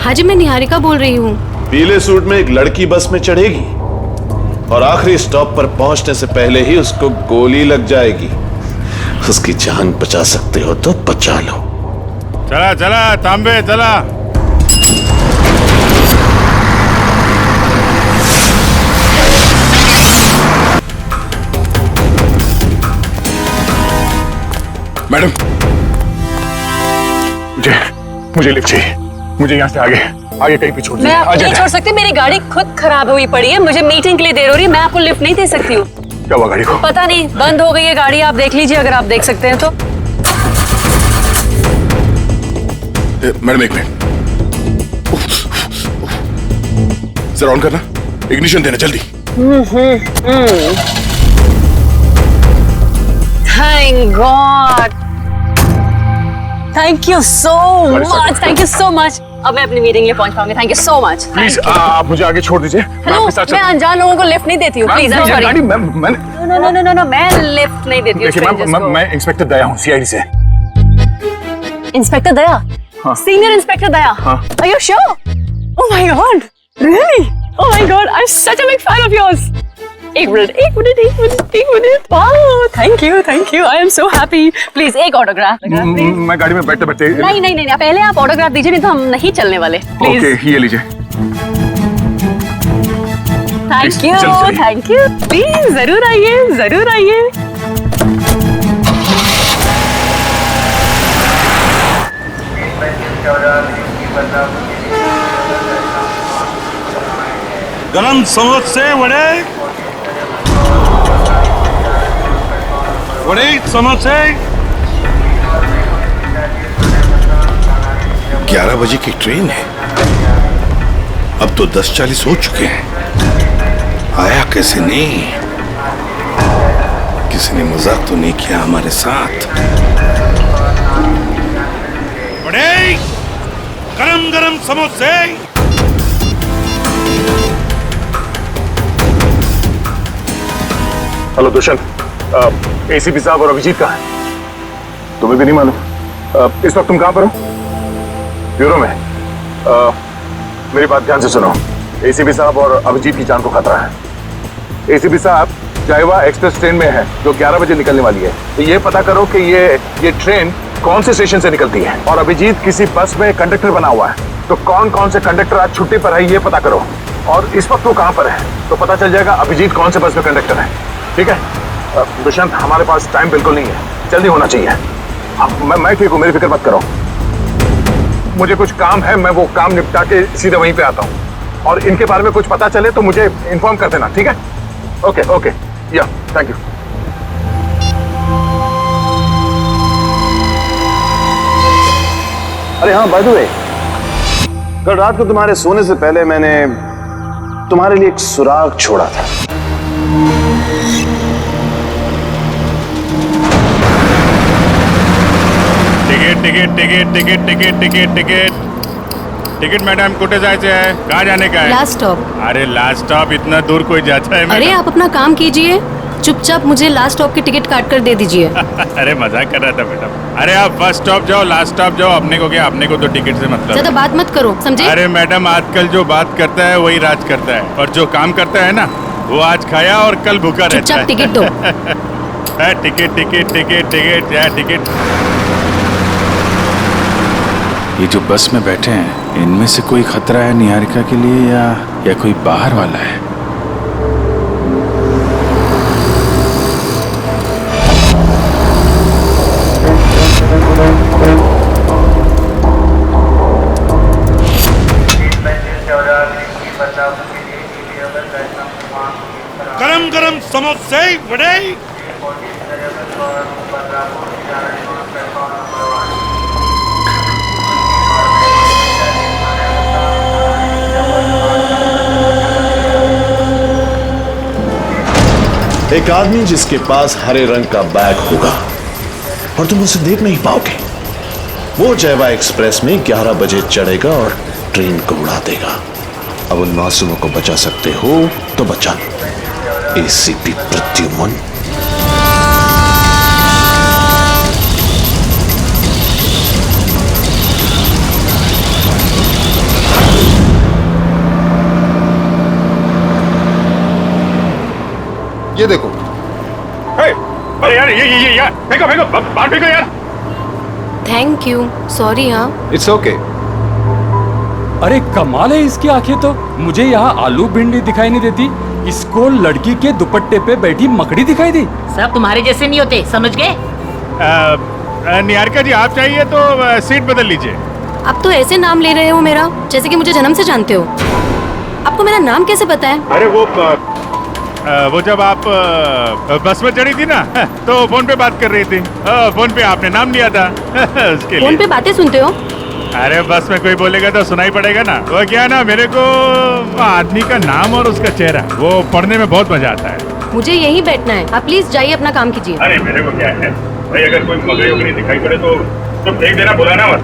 हाँ जी, मैं निहारिका बोल रही हूँ। पीले सूट में एक लड़की बस में चढ़ेगी और आखिरी स्टॉप पर पहुंचने से पहले ही उसको गोली लग जाएगी। उसकी जान बचा सकते हो तो बचा लो। चला चला तांबे चला। मैडम, मुझे लिफ्ट चाहिए। मुझे यहाँ से आगे कहीं भी छोड़ दीजिए। मैं आपको नहीं छोड़ सकती, मेरी गाड़ी खुद खराब हुई पड़ी है, मुझे मीटिंग के लिए देर हो रही है, मैं आपको लिफ्ट नहीं दे सकती हूँ। क्या हुआ गाड़ी को? पता नहीं, बंद हो गई है गाड़ी, आप देख लीजिए अगर आप देख सकते हैं तो। मैडम एक मिनट, जरा ऑन करना, इग्निशन देना जल्दी। Thank God, thank you so much, thank you so much. अब मैं अपनी मीटिंग में पहुंच पाऊंगी। Thank you so much. Please आप मुझे आगे छोड़ दीजिए। हेलो, मैं अनजान लोगों को लिफ्ट नहीं देती हूँ, प्लीज। गाड़ी नो मैं लिफ्ट नहीं देती हूँ। देखिए मैं इंस्पेक्टर दया हूँ, सीआईडी से। इंस्पेक्टर दया? हाँ। सीनियर इंस्पेक्टर दया? हाँ। Are you sure? Oh my God, really? Oh my God, I'm such a big fan of yours. एक minute. Wow, thank you. I am so happy. Please एक autograph. मैं गाड़ी में बैठते बैठते। नहीं, पहले आप ऑटोग्राफ दीजिए, नहीं तो हम नहीं चलने वाले। प्लीज। ओके, ये लीजिए। Thank you. प्लीज जरूर आइए। गरम समोसे वड़े समोसे। 11 बजे की ट्रेन है, अब तो 10:40 हो चुके हैं। आया कैसे नहीं? किसी ने मजाक तो नहीं किया हमारे साथ? वड़े गरम गरम समोसे। हेलो दुष्यंत, एसीपी साहब और अभिजीत कहाँ हैं? तुम्हें भी नहीं मालूम? इस वक्त तुम कहाँ पर हो? ब्यूरो में। मेरी बात ध्यान से सुनो। एसीपी साहब और अभिजीत की जान को खतरा है। एसीपी साहब जायवा एक्सप्रेस ट्रेन में है जो 11 बजे निकलने वाली है। तो ये पता करो कि ये ट्रेन कौन से स्टेशन से निकलती है। और अभिजीत किसी बस में कंडक्टर बना हुआ है, तो कौन से कंडक्टर आज छुट्टी पर है ये पता करो। और इस वक्त वो कहाँ पर है तो पता चल जाएगा अभिजीत कौन से बस में कंडक्टर है। ठीक है दुष्यंत, हमारे पास टाइम बिल्कुल नहीं है, जल्दी होना चाहिए। मैं ठीक हूँ, मेरी फिक्र मत करो। मुझे कुछ काम है, मैं वो काम निपटा के सीधे वहीं पे आता हूँ। और इनके बारे में कुछ पता चले तो मुझे इन्फॉर्म कर देना, ठीक है? ओके, या थैंक यू। अरे हाँ, बाय द वे, कल रात को तुम्हारे सोने से पहले मैंने तुम्हारे लिए एक सुराग छोड़ा था। टिकट मैडम, कुठे जायचे आहे? कहाँ जाने का है? Last stop. अरे लास्ट स्टॉप इतना दूर कोई जाता है? अरे आप अपना काम कीजिए, चुपचाप मुझे लास्ट स्टॉप की टिकट काट कर दे दीजिए। अरे मजाक कर रहा था मैडम। अरे आप फर्स्ट स्टॉप जाओ, लास्ट स्टॉप जाओ, अपने को क्या, अपने को तो टिकट से मतलब। ज्यादा बात मत करो, समझे? अरे मैडम, आजकल जो बात करता है वही राज करता है, और जो काम करता है ना वो आज खाया और कल भूखा रहता है। चुपचाप टिकट दो। टिकट। ये जो बस में बैठे हैं, इनमें से कोई खतरा है निहारिका के लिए या कोई बाहर वाला है? बदलाव एक आदमी जिसके पास हरे रंग का बैग होगा और तुम उसे देख नहीं पाओगे, वो जयवा एक्सप्रेस में 11 बजे चढ़ेगा और ट्रेन को उड़ा देगा। अब उन मासूमों को बचा सकते हो तो बचा लो। एसीपी प्रद्युमन। ये देखो। अरे यार ये यार फेंको फेंको बाहर फेंको यार। Thank you. सॉरी। हाँ इट्स ओके। अरे कमाल है इसकी आंखें तो। मुझे यहाँ आलू भिंडी दिखाई नहीं देती, इसको लड़की के दुपट्टे पे बैठी मकड़ी दिखाई दी। सब तुम्हारे जैसे नहीं होते, समझ गए? निहारिका जी आप चाहिए तो सीट बदल लीजिए। आप तो ऐसे नाम ले रहे हो मेरा जैसे कि मुझे जन्म से जानते हो। आपको मेरा नाम कैसे पता है? अरे वो जब आप बस में चढ़ी थी ना तो फोन पे बात कर रही थी। फोन पे आपने नाम लिया था उसके लिए। फोन पे बातें सुनते हो? अरे बस में कोई बोलेगा तो सुनाई पड़ेगा ना। वो क्या ना, मेरे को आदमी का नाम और उसका चेहरा वो पढ़ने में बहुत मजा आता है। मुझे यहीं बैठना है, आप प्लीज जाइए अपना काम कीजिए। अरे मेरे को क्या है भाई, अगर कोई मकड़ी वकड़ी दिखाई पड़े तो फेंक देना, बुलाना मत।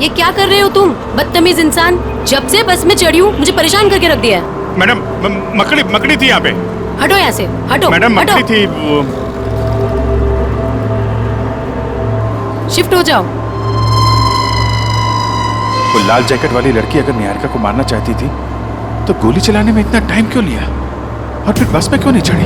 ये क्या कर रहे हो तुम, बदतमीज इंसान? जब से बस में चढ़ी हूँ मुझे परेशान करके रख दिया है। मैडम मकड़ी थी यहाँ पे। हटो यहाँ से, हटो। मैडम हटो। मकड़ी थी वो। शिफ्ट हो जाओ। वो लाल जैकेट वाली लड़की अगर निहारिका को मारना चाहती थी तो गोली चलाने में इतना टाइम क्यों लिया, और फिर बस में क्यों नहीं चढ़ी?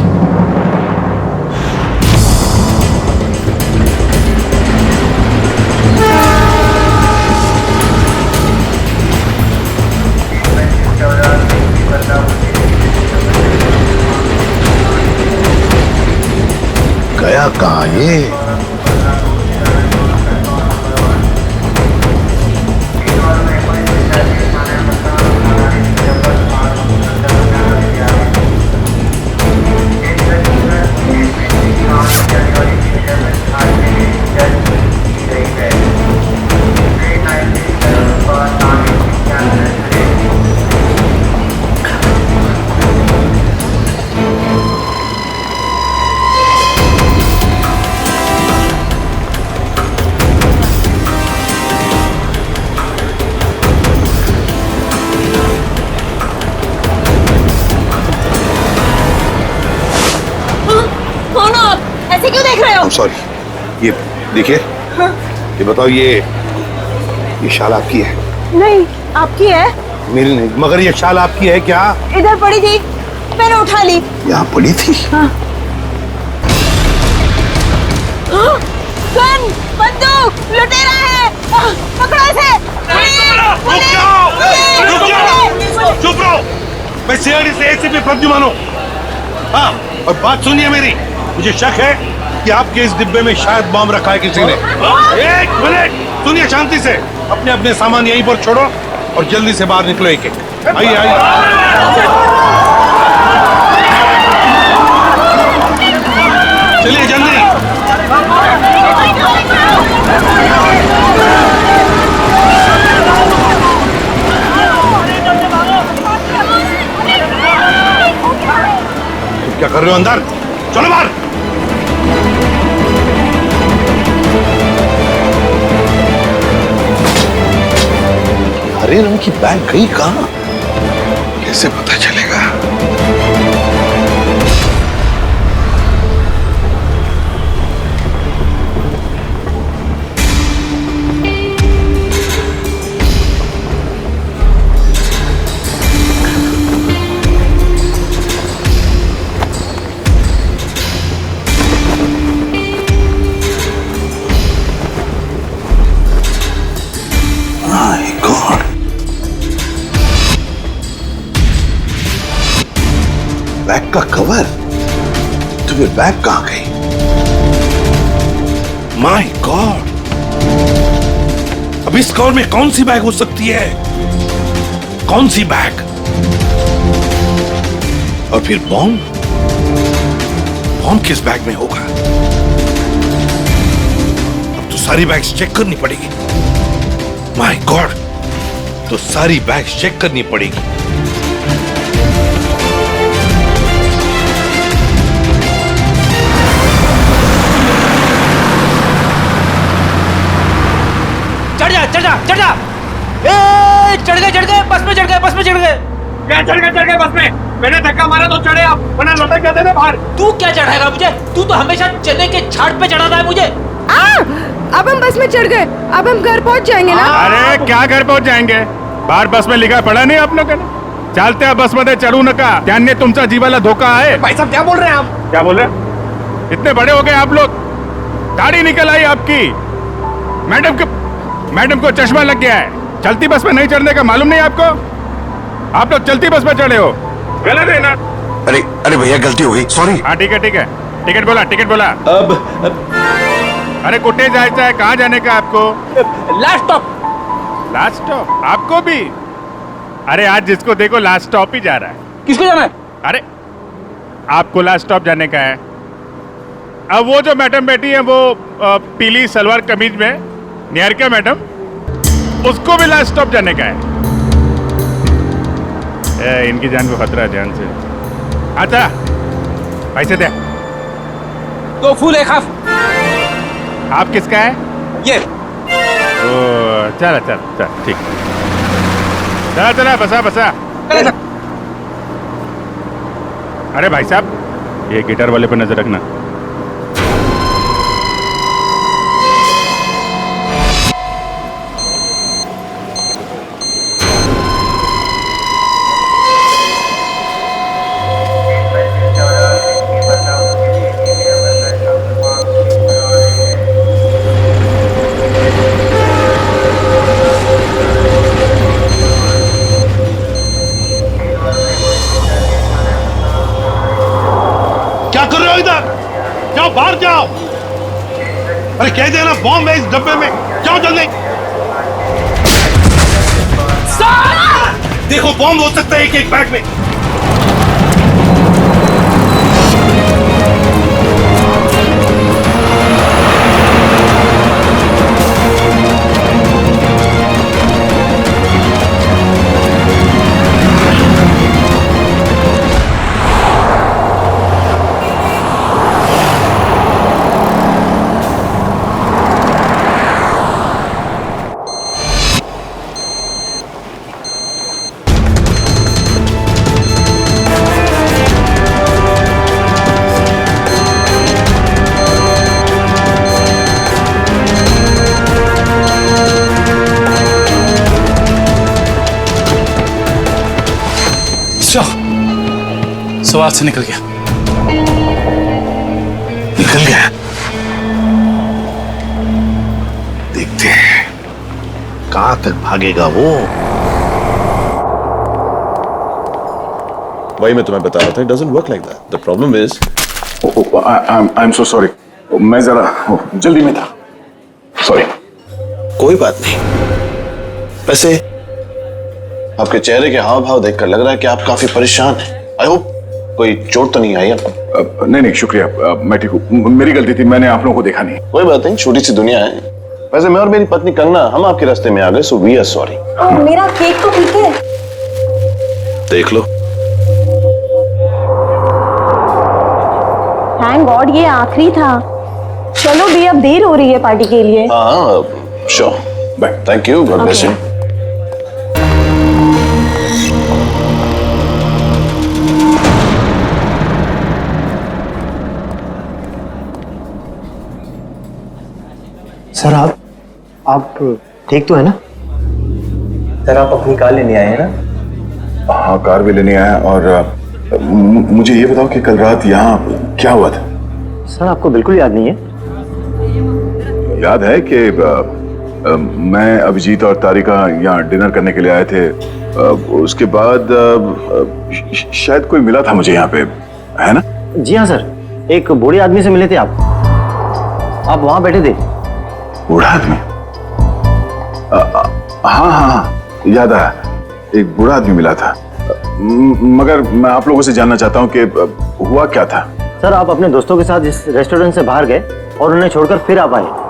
गया कहाँ ये? ऐसे क्यों देख रहे हो? सॉरी। ये देखिए। हाँ? ये बताओ, ये शाल आपकी है? नहीं, आपकी है। मेरी नहीं, मगर ये शाल आपकी है क्या? इधर पड़ी थी, मैंने उठा ली। यहाँ पड़ी थी? हाँ। गन, बंदूक, लुटेरा है। पकड़ो इसे। चुप रहो। मैं सीआईडी से एसीपी प्रद्युमन हूँ। हाँ, और बात सुनिए मेरी। मुझे शक है कि आपके इस डिब्बे में शायद बम रखा है किसी ने। एक मिनट सुनिए शांति से। अपने अपने सामान यहीं पर छोड़ो और जल्दी से बाहर निकलो। एक एक आइए आइए। चलिए जल्दी। तुम क्या कर रहे हो अंदर? चलो बाहर। हरे रंग की बैग गई कहाँ? कैसे पता चलेगा? बैग का कवर? तो फिर बैग कहां गई? My God! अब इस कवर में कौन सी बैग हो सकती है? कौन सी बैग? और फिर बॉम्ब? बॉम्ब किस बैग में होगा? अब तो सारी बैग्स चेक करनी पड़ेगी। My God! तो सारी बैग्स चेक करनी पड़ेगी। चढ़ जा चढ़ जा चढ़ जा। ए चढ़ गए बस में चढ़ गए बस में चढ़ गए। क्या चढ़ गए बस में? मैंने धक्का मारा तो चढ़े आप, वरना लटक जाते थे बाहर। तू क्या चढ़ाएगा मुझे? तू तो हमेशा चने के झाड़ पे चढ़ाता है मुझे। अब हम बस में चढ़ गए, अब हम घर पहुंच जाएंगे ना? अरे क्या घर पहुंच जाएंगे? बाहर बस में लिखा पड़ा नहीं आप लोगों ने? चालते बस मध्ये चढ़ू नका, त्याने तुमचा जीवाला धोका है। भाई साहब क्या बोल रहे हैं आप? क्या बोल रहे? इतने बड़े हो गए आप लोग, दाढ़ी निकल आई आपकी। मैडम को चश्मा लग गया है। चलती बस में नहीं चढ़ने का मालूम नहीं आपको? आप लोग चलती बस में चढ़े हो, गलत है ना? अरे भैया गलती हो गई, सॉरी। हाँ ठीक है टिकट बोला। अब अरे कुटे जायचं है? कहाँ जाने का आपको? लास्ट स्टॉप आपको भी? अरे आज जिसको देखो लास्ट स्टॉप ही जा रहा है। किसको जाना है? अरे आपको लास्ट स्टॉप जाने का है। अब वो जो मैडम बैठी है वो पीली सलवार कमीज में, निहारिका मैडम, उसको भी लास्ट स्टॉप जाने का है। इनकी जान को खतरा है, ध्यान से। अच्छा पैसे दे। 2 फूल 1 हाफ। आप किसका है? ये। ओ चल ठीक। चला बसा। अरे भाई साहब ये गिटार वाले पे नजर रखना। क्या कर रहे हो इधर? जाओ बाहर जाओ। अरे कह देना बॉम्ब है इस डब्बे में, जाओ जल्दी। देखो बॉम्ब हो सकता है एक बैग में। सवाल से निकल गया। देखते हैं कहां तक भागेगा वो। वही मैं तुम्हें बता रहा था, it doesn't work like that. The problem is I'm so sorry. मैं जरा जल्दी में था, सॉरी। कोई बात नहीं। वैसे आपके चेहरे के हाव भाव देखकर लग रहा है कि आप काफी परेशान हैं। आई होप कोई चोट तो नहीं आई आपको? नहीं शुक्रिया, मैं ठीक हूँ। मेरी गलती थी, मैंने आप लोगों को देखा नहीं। कोई बात नहीं, छोटी सी दुनिया है। वैसे मैं और मेरी पत्नी कंगना हम आपके रास्ते में आ गए, सो वी आर सॉरी। मेरा केक तो ठीक है। देख लो। थैंक गॉड ये आखिरी था। चलो भी अब देर हो रही है पार्टी के लिए। हाँ sure, bye. Thank you, God bless you. Sir आप ठीक तो है ना? सर आप अपनी कार लेने आए हैं ना? हाँ कार भी लेने आया। और मुझे ये बताओ कि कल रात यहाँ क्या हुआ था? सर आपको बिल्कुल याद नहीं है? याद है कि मैं, अभिजीत और तारिका यहाँ डिनर करने के लिए आए थे। उसके बाद शायद कोई मिला था मुझे यहाँ पे, है ना? जी हाँ सर, एक बूढ़े आदमी से मिले थे आप वहां बैठे थे। बूढ़ा आदमी? हाँ हाँ, याद आया, एक बूढ़ा आदमी मिला था। मगर मैं आप लोगों से जानना चाहता हूँ कि हुआ क्या था? सर, आप अपने दोस्तों के साथ इस रेस्टोरेंट से बाहर गए और उन्हें छोड़कर फिर आप आए।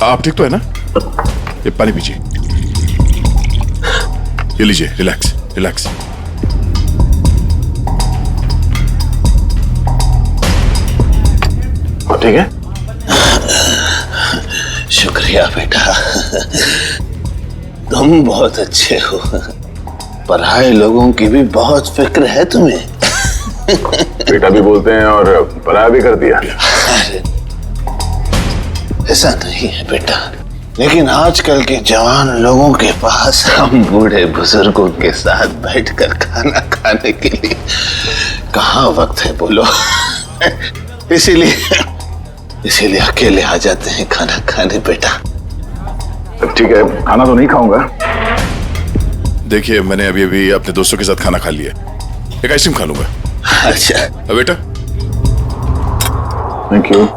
आप ठीक तो है ना? ये पानी पीजिए, ये लीजिए, रिलैक्स रिलैक्स। ठीक है? शुक्रिया बेटा, तुम बहुत अच्छे हो। पराए लोगों की भी बहुत फिक्र है तुम्हें। बेटा भी बोलते हैं और पराया भी कर दिया। अरे ऐसा नहीं है बेटा, लेकिन आजकल के जवान लोगों के पास हम बूढ़े बुजुर्गों के साथ बैठकर खाना खाने के लिए कहाँ वक्त है बोलो। इसीलिए अकेले आ जाते हैं खाना खाने बेटा। ठीक है, खाना तो नहीं खाऊंगा। देखिए, मैंने अभी अभी अपने दोस्तों के साथ खाना खा लिया, एक आइसक्रीम खा लूंगा। अच्छा बेटा, थैंक यू।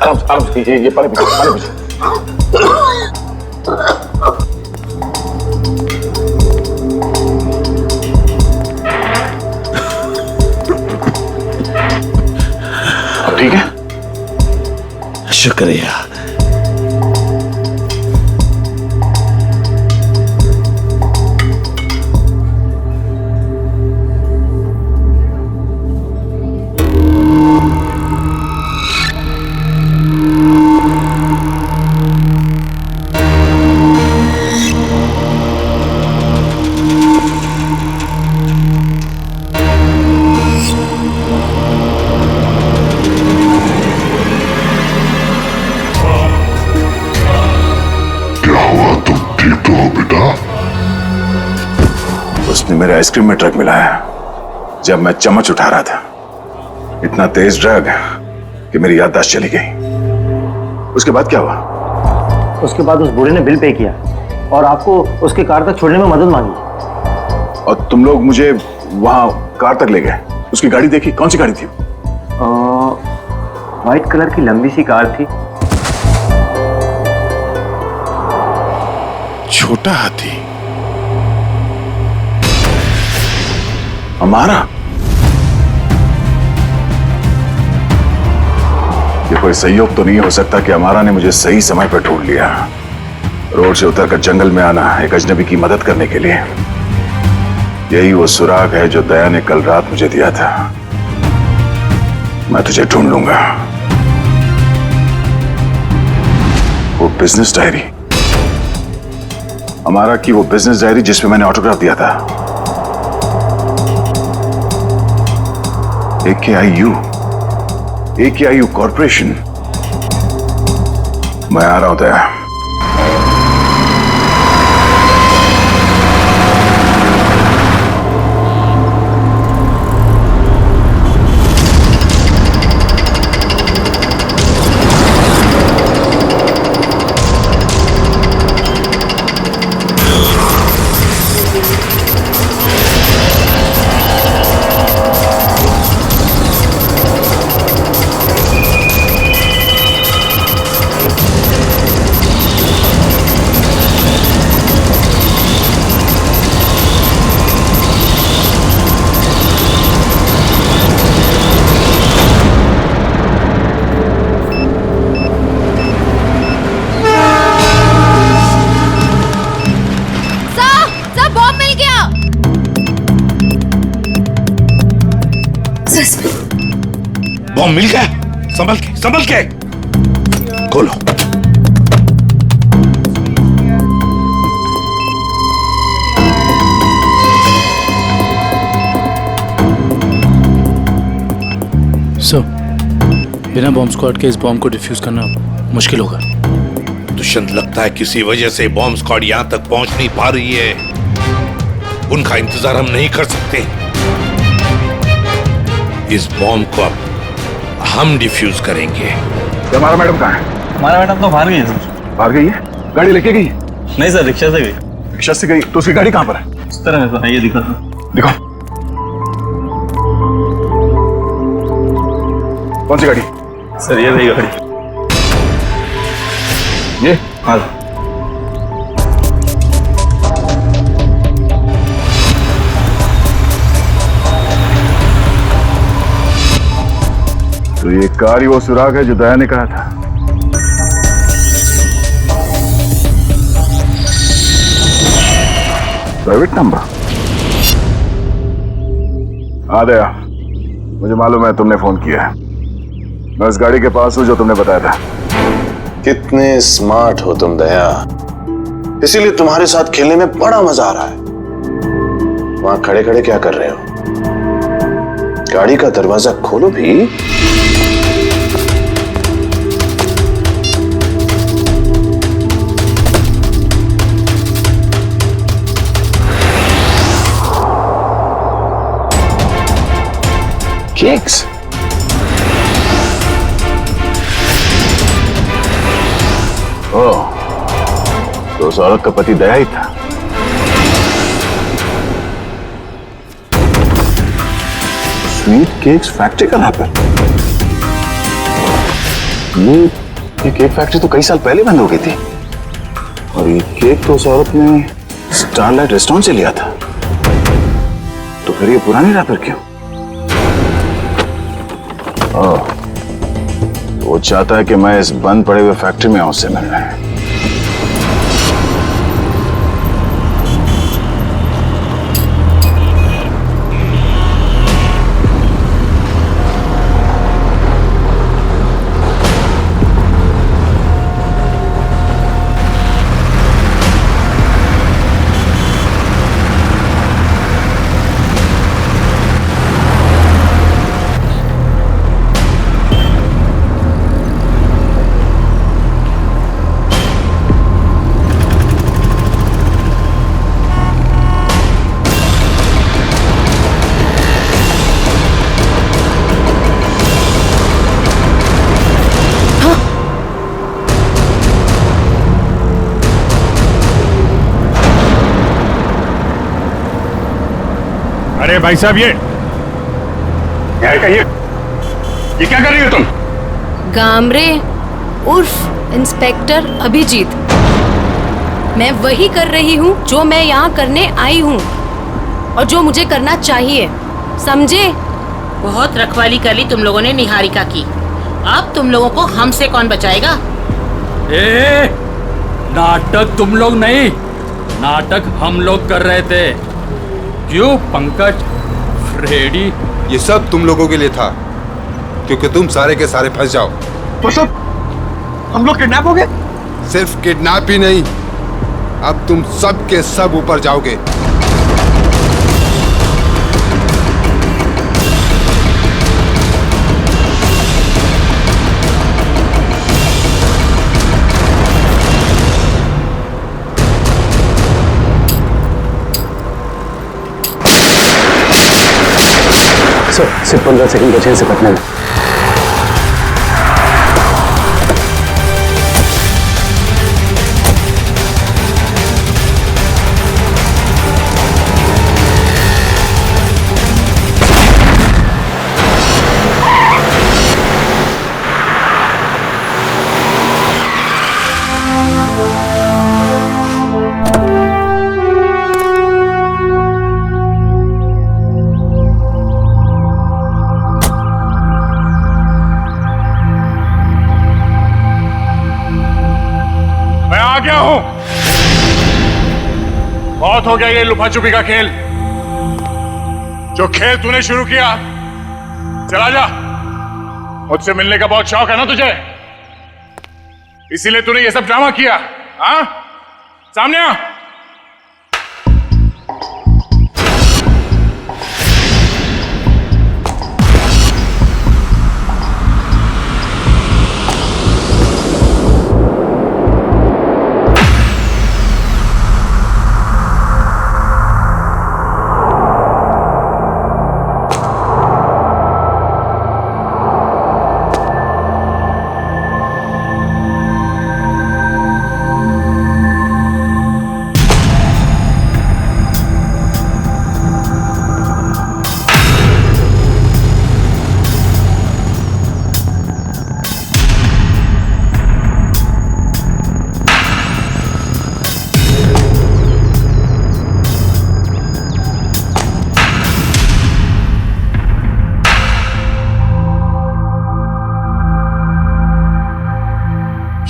आराम से कीजिए, ये पानी पीजिए, पानी पीजिए। ठीक है? शुक्रिया। उसने मेरे आइसक्रीम में ड्रग मिलाया जब मैं चम्मच उठा रहा था। इतना तेज ड्रग कि मेरी याददाश्त चली गई। उसके बाद क्या हुआ? उसके बाद उस बूढ़े ने बिल पे किया और आपको उसके कार तक छोड़ने में मदद मांगी। और तुम लोग मुझे वहां कार तक ले गए। उसकी गाड़ी देखी? कौन सी गाड़ी थी? व्हाइट कलर की लंबी सी कार थी। छोटा हाथी हमारा? ये कोई संयोग तो नहीं हो सकता कि हमारा ने मुझे सही समय पर ढूंढ लिया, रोड से उतरकर जंगल में आना एक अजनबी की मदद करने के लिए। यही वो सुराग है जो दया ने कल रात मुझे दिया था। मैं तुझे ढूंढ लूंगा। वो बिजनेस डायरी, हमारा की वो बिजनेस डायरी जिसमें मैंने ऑटोग्राफ दिया था। AKIU corporation. मैं आ रहा हूं दया। बॉम्ब मिल गया। संभल के खोलो। बिना बॉम्ब स्क्वाड के इस बॉम्ब को डिफ्यूज करना मुश्किल होगा। दुष्यंत, लगता है किसी वजह से बॉम्ब स्क्वाड यहां तक पहुंच नहीं पा रही है। उनका इंतजार हम नहीं कर सकते। इस बॉम्ब को अब हम डिफ्यूज करेंगे। हमारा मैडम कहाँ है? हमारा मैडम तो बाहर गई है सर। बाहर गई है? गाड़ी लेके गई? नहीं सर, रिक्शा से गई। रिक्शा से गई? तो उसकी गाड़ी कहाँ पर है? इस तरह है सर, ये दिखा। दिखाओ। कौन सी गाड़ी? सर ये रही गाड़ी। ये? हाँ। तो ये कार ही वो सुराग है जो दया ने कहा था। Private number? हाँ दया, मुझे मालूम है तुमने फोन किया है। मैं उस गाड़ी के पास हूं जो तुमने बताया था। कितने स्मार्ट हो तुम दया, इसीलिए तुम्हारे साथ खेलने में बड़ा मजा आ रहा है। वहां खड़े खड़े क्या कर रहे हो? गाड़ी का दरवाजा खोलो भी। केक्स? ओह, तो उस औरत का पति दया ही था। स्वीट केक्स फैक्ट्री का नाम है। ये केक फैक्ट्री तो कई साल पहले बंद हो गई थी, और ये केक तो उस औरत ने स्टारलाइट रेस्टोरेंट से लिया था। तो फिर ये पुरानी रैपर क्यों? ओह, वो चाहता है कि मैं इस बंद पड़े हुए फैक्ट्री में उससे मिलना है। अरे भाई साहब, ये क्या कर रही हो तुम? गामरे उर्फ इंस्पेक्टर अभिजीत, मैं वही कर रही हूँ जो मैं यहाँ करने आई हूँ और जो मुझे करना चाहिए, समझे? बहुत रखवाली कर ली तुम लोगों ने निहारिका की। अब तुम लोगों को हमसे कौन बचाएगा? ए, नाटक तुम लोग नहीं, नाटक हम लोग कर रहे थे। क्यों पंकज, फ्रेडी? ये सब तुम लोगों के लिए था, क्योंकि तुम सारे के सारे फंस जाओ। तो सब हम लोग किडनैप हो गए? सिर्फ किडनैप ही नहीं, अब तुम सब के सब ऊपर जाओगे। सर, सिर्फ 15 सेकंड बचे इसे पकड़ने में। गया हूं। बहुत हो गया ये लुका छुपी का खेल। जो खेल तूने शुरू किया, चला जा। मुझसे मिलने का बहुत शौक है ना तुझे, इसीलिए तूने ये सब ड्रामा किया। हाँ, सामने आ।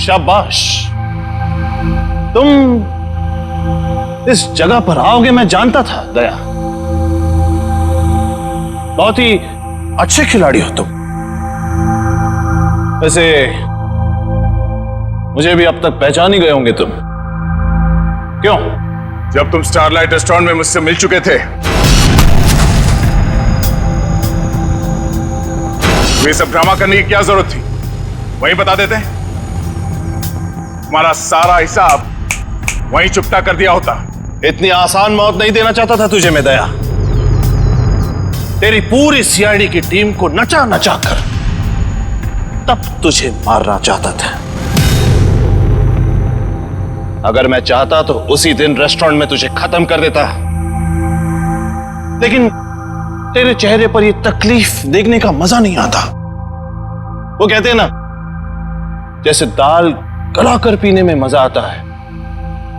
शाबाश, तुम इस जगह पर आओगे मैं जानता था दया। बहुत ही अच्छे खिलाड़ी हो तुम। वैसे मुझे भी अब तक पहचान ही गए होंगे तुम। क्यों? जब तुम स्टारलाइट रेस्टोरेंट में मुझसे मिल चुके थे, ये सब ड्रामा करने की क्या जरूरत थी? वहीं बता देते, तुम्हारा सारा हिसाब वहीं चुकता कर दिया होता। इतनी आसान मौत नहीं देना चाहता था तुझे मैं दया। तेरी पूरी सीआईडी की टीम को नचा नचा कर तब तुझे मारना चाहता था। अगर मैं चाहता तो उसी दिन रेस्टोरेंट में तुझे खत्म कर देता, लेकिन तेरे चेहरे पर यह तकलीफ देखने का मजा नहीं आता। वो कहते हैं ना, जैसे दाल गलाकर पीने में मजा आता है,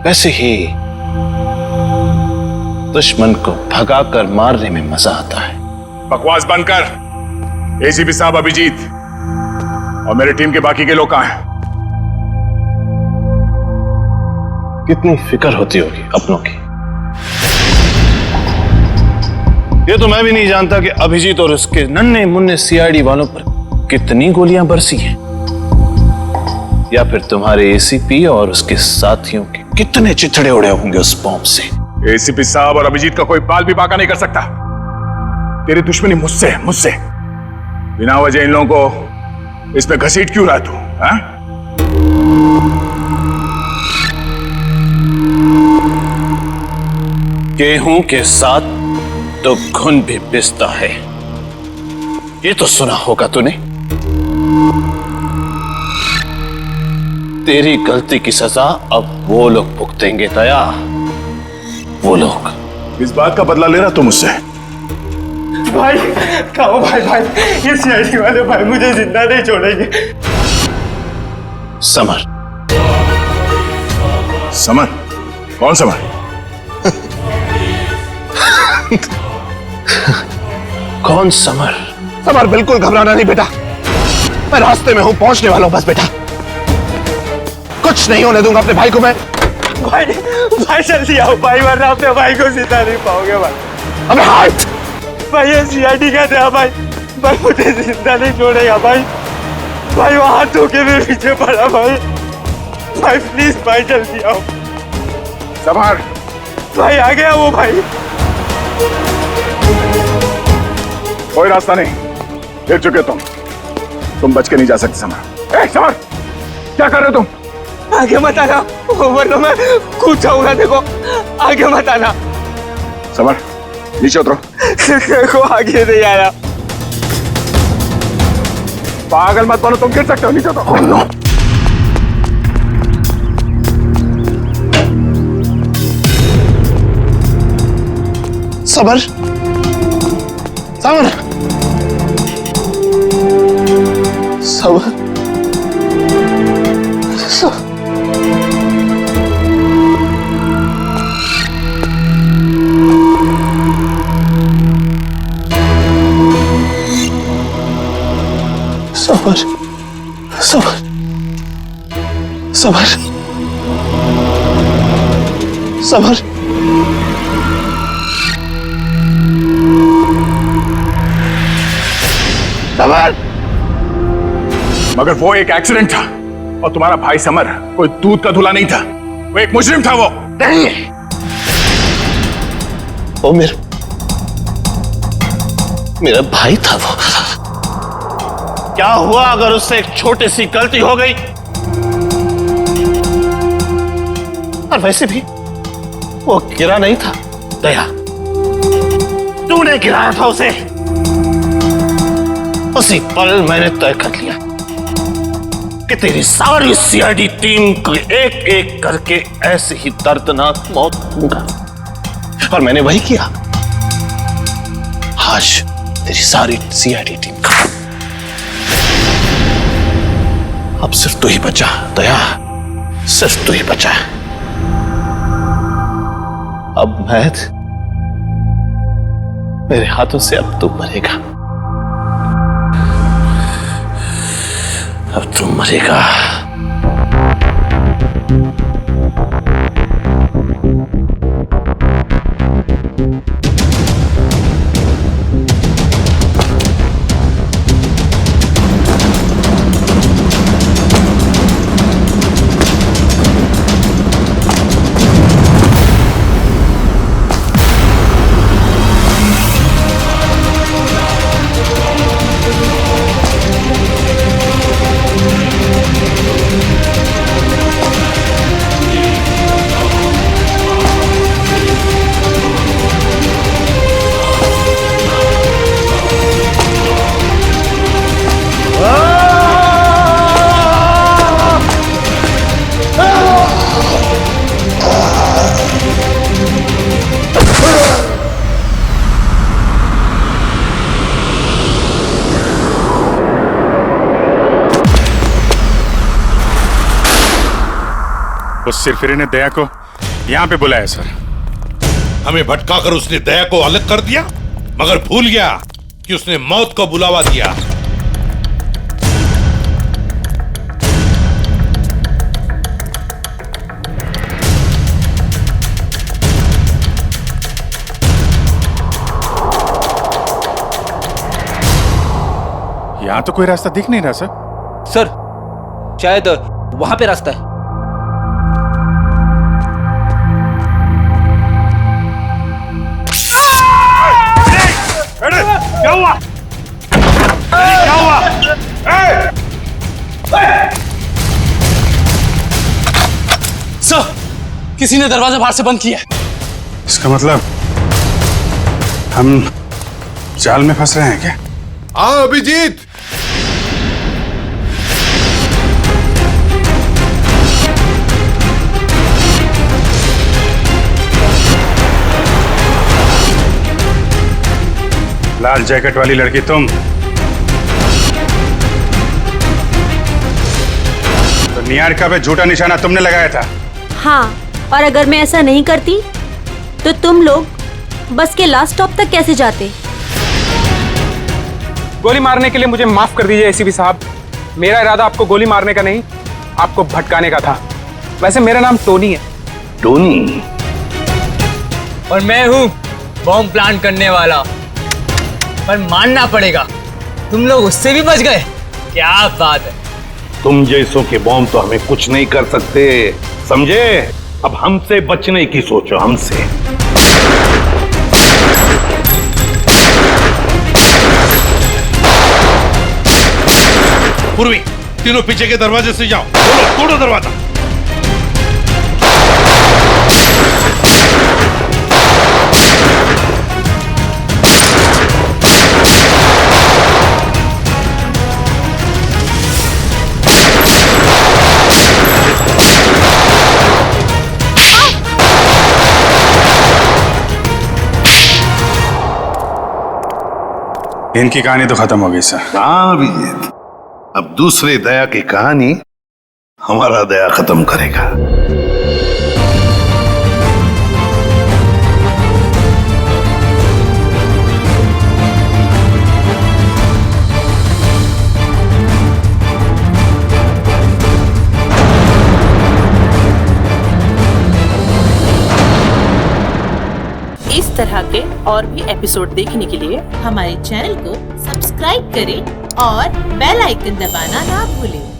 वैसे ही दुश्मन को भगाकर मारने में मजा आता है। बकवास बंद कर। एसीपी साहब अभिजीत और मेरी टीम के बाकी के लोग कहां हैं? कितनी फिक्र होती होगी अपनों की। ये तो मैं भी नहीं जानता कि अभिजीत और उसके नन्हे मुन्ने सीआईडी वालों पर कितनी गोलियां बरसी हैं, या फिर तुम्हारे एसीपी और उसके साथियों के कितने चिथड़े उड़े होंगे उस बॉम्ब से। एसीपी साहब और अभिजीत का कोई बाल भी बाका नहीं कर सकता। तेरी दुश्मनी मुझसे है, मुझसे। बिना वजह इन लोगों को इसमें घसीट क्यों रहा तू? हाँ? गेहूं के साथ तो घुन भी पिसता है, ये तो सुना होगा तूने। तेरी गलती की सजा अब वो लोग भुगतेंगे दया, वो लोग। इस बात का बदला ले रहा तू मुझसे? भाई खाओ भाई, ये सीआईडी वाले भाई मुझे जिंदा नहीं छोड़ेंगे। समर। समर? कौन समर? कौन समर? समर, बिल्कुल घबराना नहीं बेटा, मैं रास्ते में हूं, पहुंचने वाला हूं बस बेटा। कुछ नहीं होने दूंगा अपने भाई को मैं। भाई जल्दी आओ भाई, वरना अपने भाई को जिंदा नहीं पाओगे भाई। अबे हाथ! भाई ये सीआईडी का था भाई मुझे जिंदा नहीं छोड़ेगा भाई। भाई वो हाथ धो के मेरे पीछे पड़ा भाई प्लीज भाई जल्दी आओ। समर! भाई आ गया वो भाई। कोई रास्ता नहीं, गिर चुके तुम बच के नहीं जा सकते। समर, समर, क्या कर रहे हो तुम? आगे मत आना, वरना मैं कूद जाऊंगा। देखो आगे मत आना। समर, नीचे उतरो। देखो आगे नहीं आया। पागल मत बनो, तुम गिर सकते हो, नीचे उतरो। Oh, no. Summer, summer, summer, summer, summer, summer, summer, summer. मगर वो एक एक्सीडेंट था और तुम्हारा भाई समर कोई दूध का धुला नहीं था, वो एक मुजरिम था। वो नहीं, वो मेरा भाई था। वो क्या हुआ अगर उससे एक छोटी सी गलती हो गई? और वैसे भी वो गिरा नहीं था दया, तूने गिराया था उसे। उसी पल मैंने तय कर लिया कि तेरी सारी सीआईडी टीम को एक एक करके ऐसे ही दर्दनाक मौत दूंगा, और मैंने वही किया। आज तेरी सारी सीआईडी टीम खत्म। अब सिर्फ तू ही बचा दया, सिर्फ तू ही बचा। अब मेरे हाथों से अब तू मरेगा, अब तू मरेगा। उस सिरफिरे ने दया को यहाँ पे बुलाया सर। हमें भटकाकर उसने दया को अलग कर दिया, मगर भूल गया कि उसने मौत को बुलावा दिया। यहाँ तो कोई रास्ता दिख नहीं रहा सर। सर शायद वहां पे रास्ता है। क्या हुआ? क्या हुआ? सर, किसी ने दरवाजा बाहर से बंद किया है। इसका मतलब हम जाल में फंस रहे हैं क्या? हाँ अभिजीत, लाल जैकेट वाली लड़की तुम, तो निहारिका पे झूठा निशाना तुमने लगाया था। हाँ, और अगर मैं ऐसा नहीं करती तो तुम लोग बस के लास्ट स्टॉप तक कैसे जाते? गोली मारने के लिए मुझे माफ कर दीजिए एसीपी साहब। मेरा इरादा आपको गोली मारने का नहीं, आपको भटकाने का था। वैसे मेरा नाम टोनी है। टोनी? और मैं हूँ बॉम्ब प्लांट करने वाला। पर मानना पड़ेगा, तुम लोग उससे भी बच गए। क्या बात है। तुम जैसों के बॉम्ब तो हमें कुछ नहीं कर सकते, समझे? अब हमसे बचने की सोचो, हमसे। पूर्वी, तीनों पीछे के दरवाजे से जाओ। तोड़ो दरवाजा। इनकी कहानी तो खत्म हो गई सर। हाँ अभिजीत, अब दूसरे दया की कहानी हमारा दया खत्म करेगा। इस तरह के और भी एपिसोड देखने के लिए हमारे चैनल को सब्सक्राइब करें और बेल आइकन दबाना ना भूलें।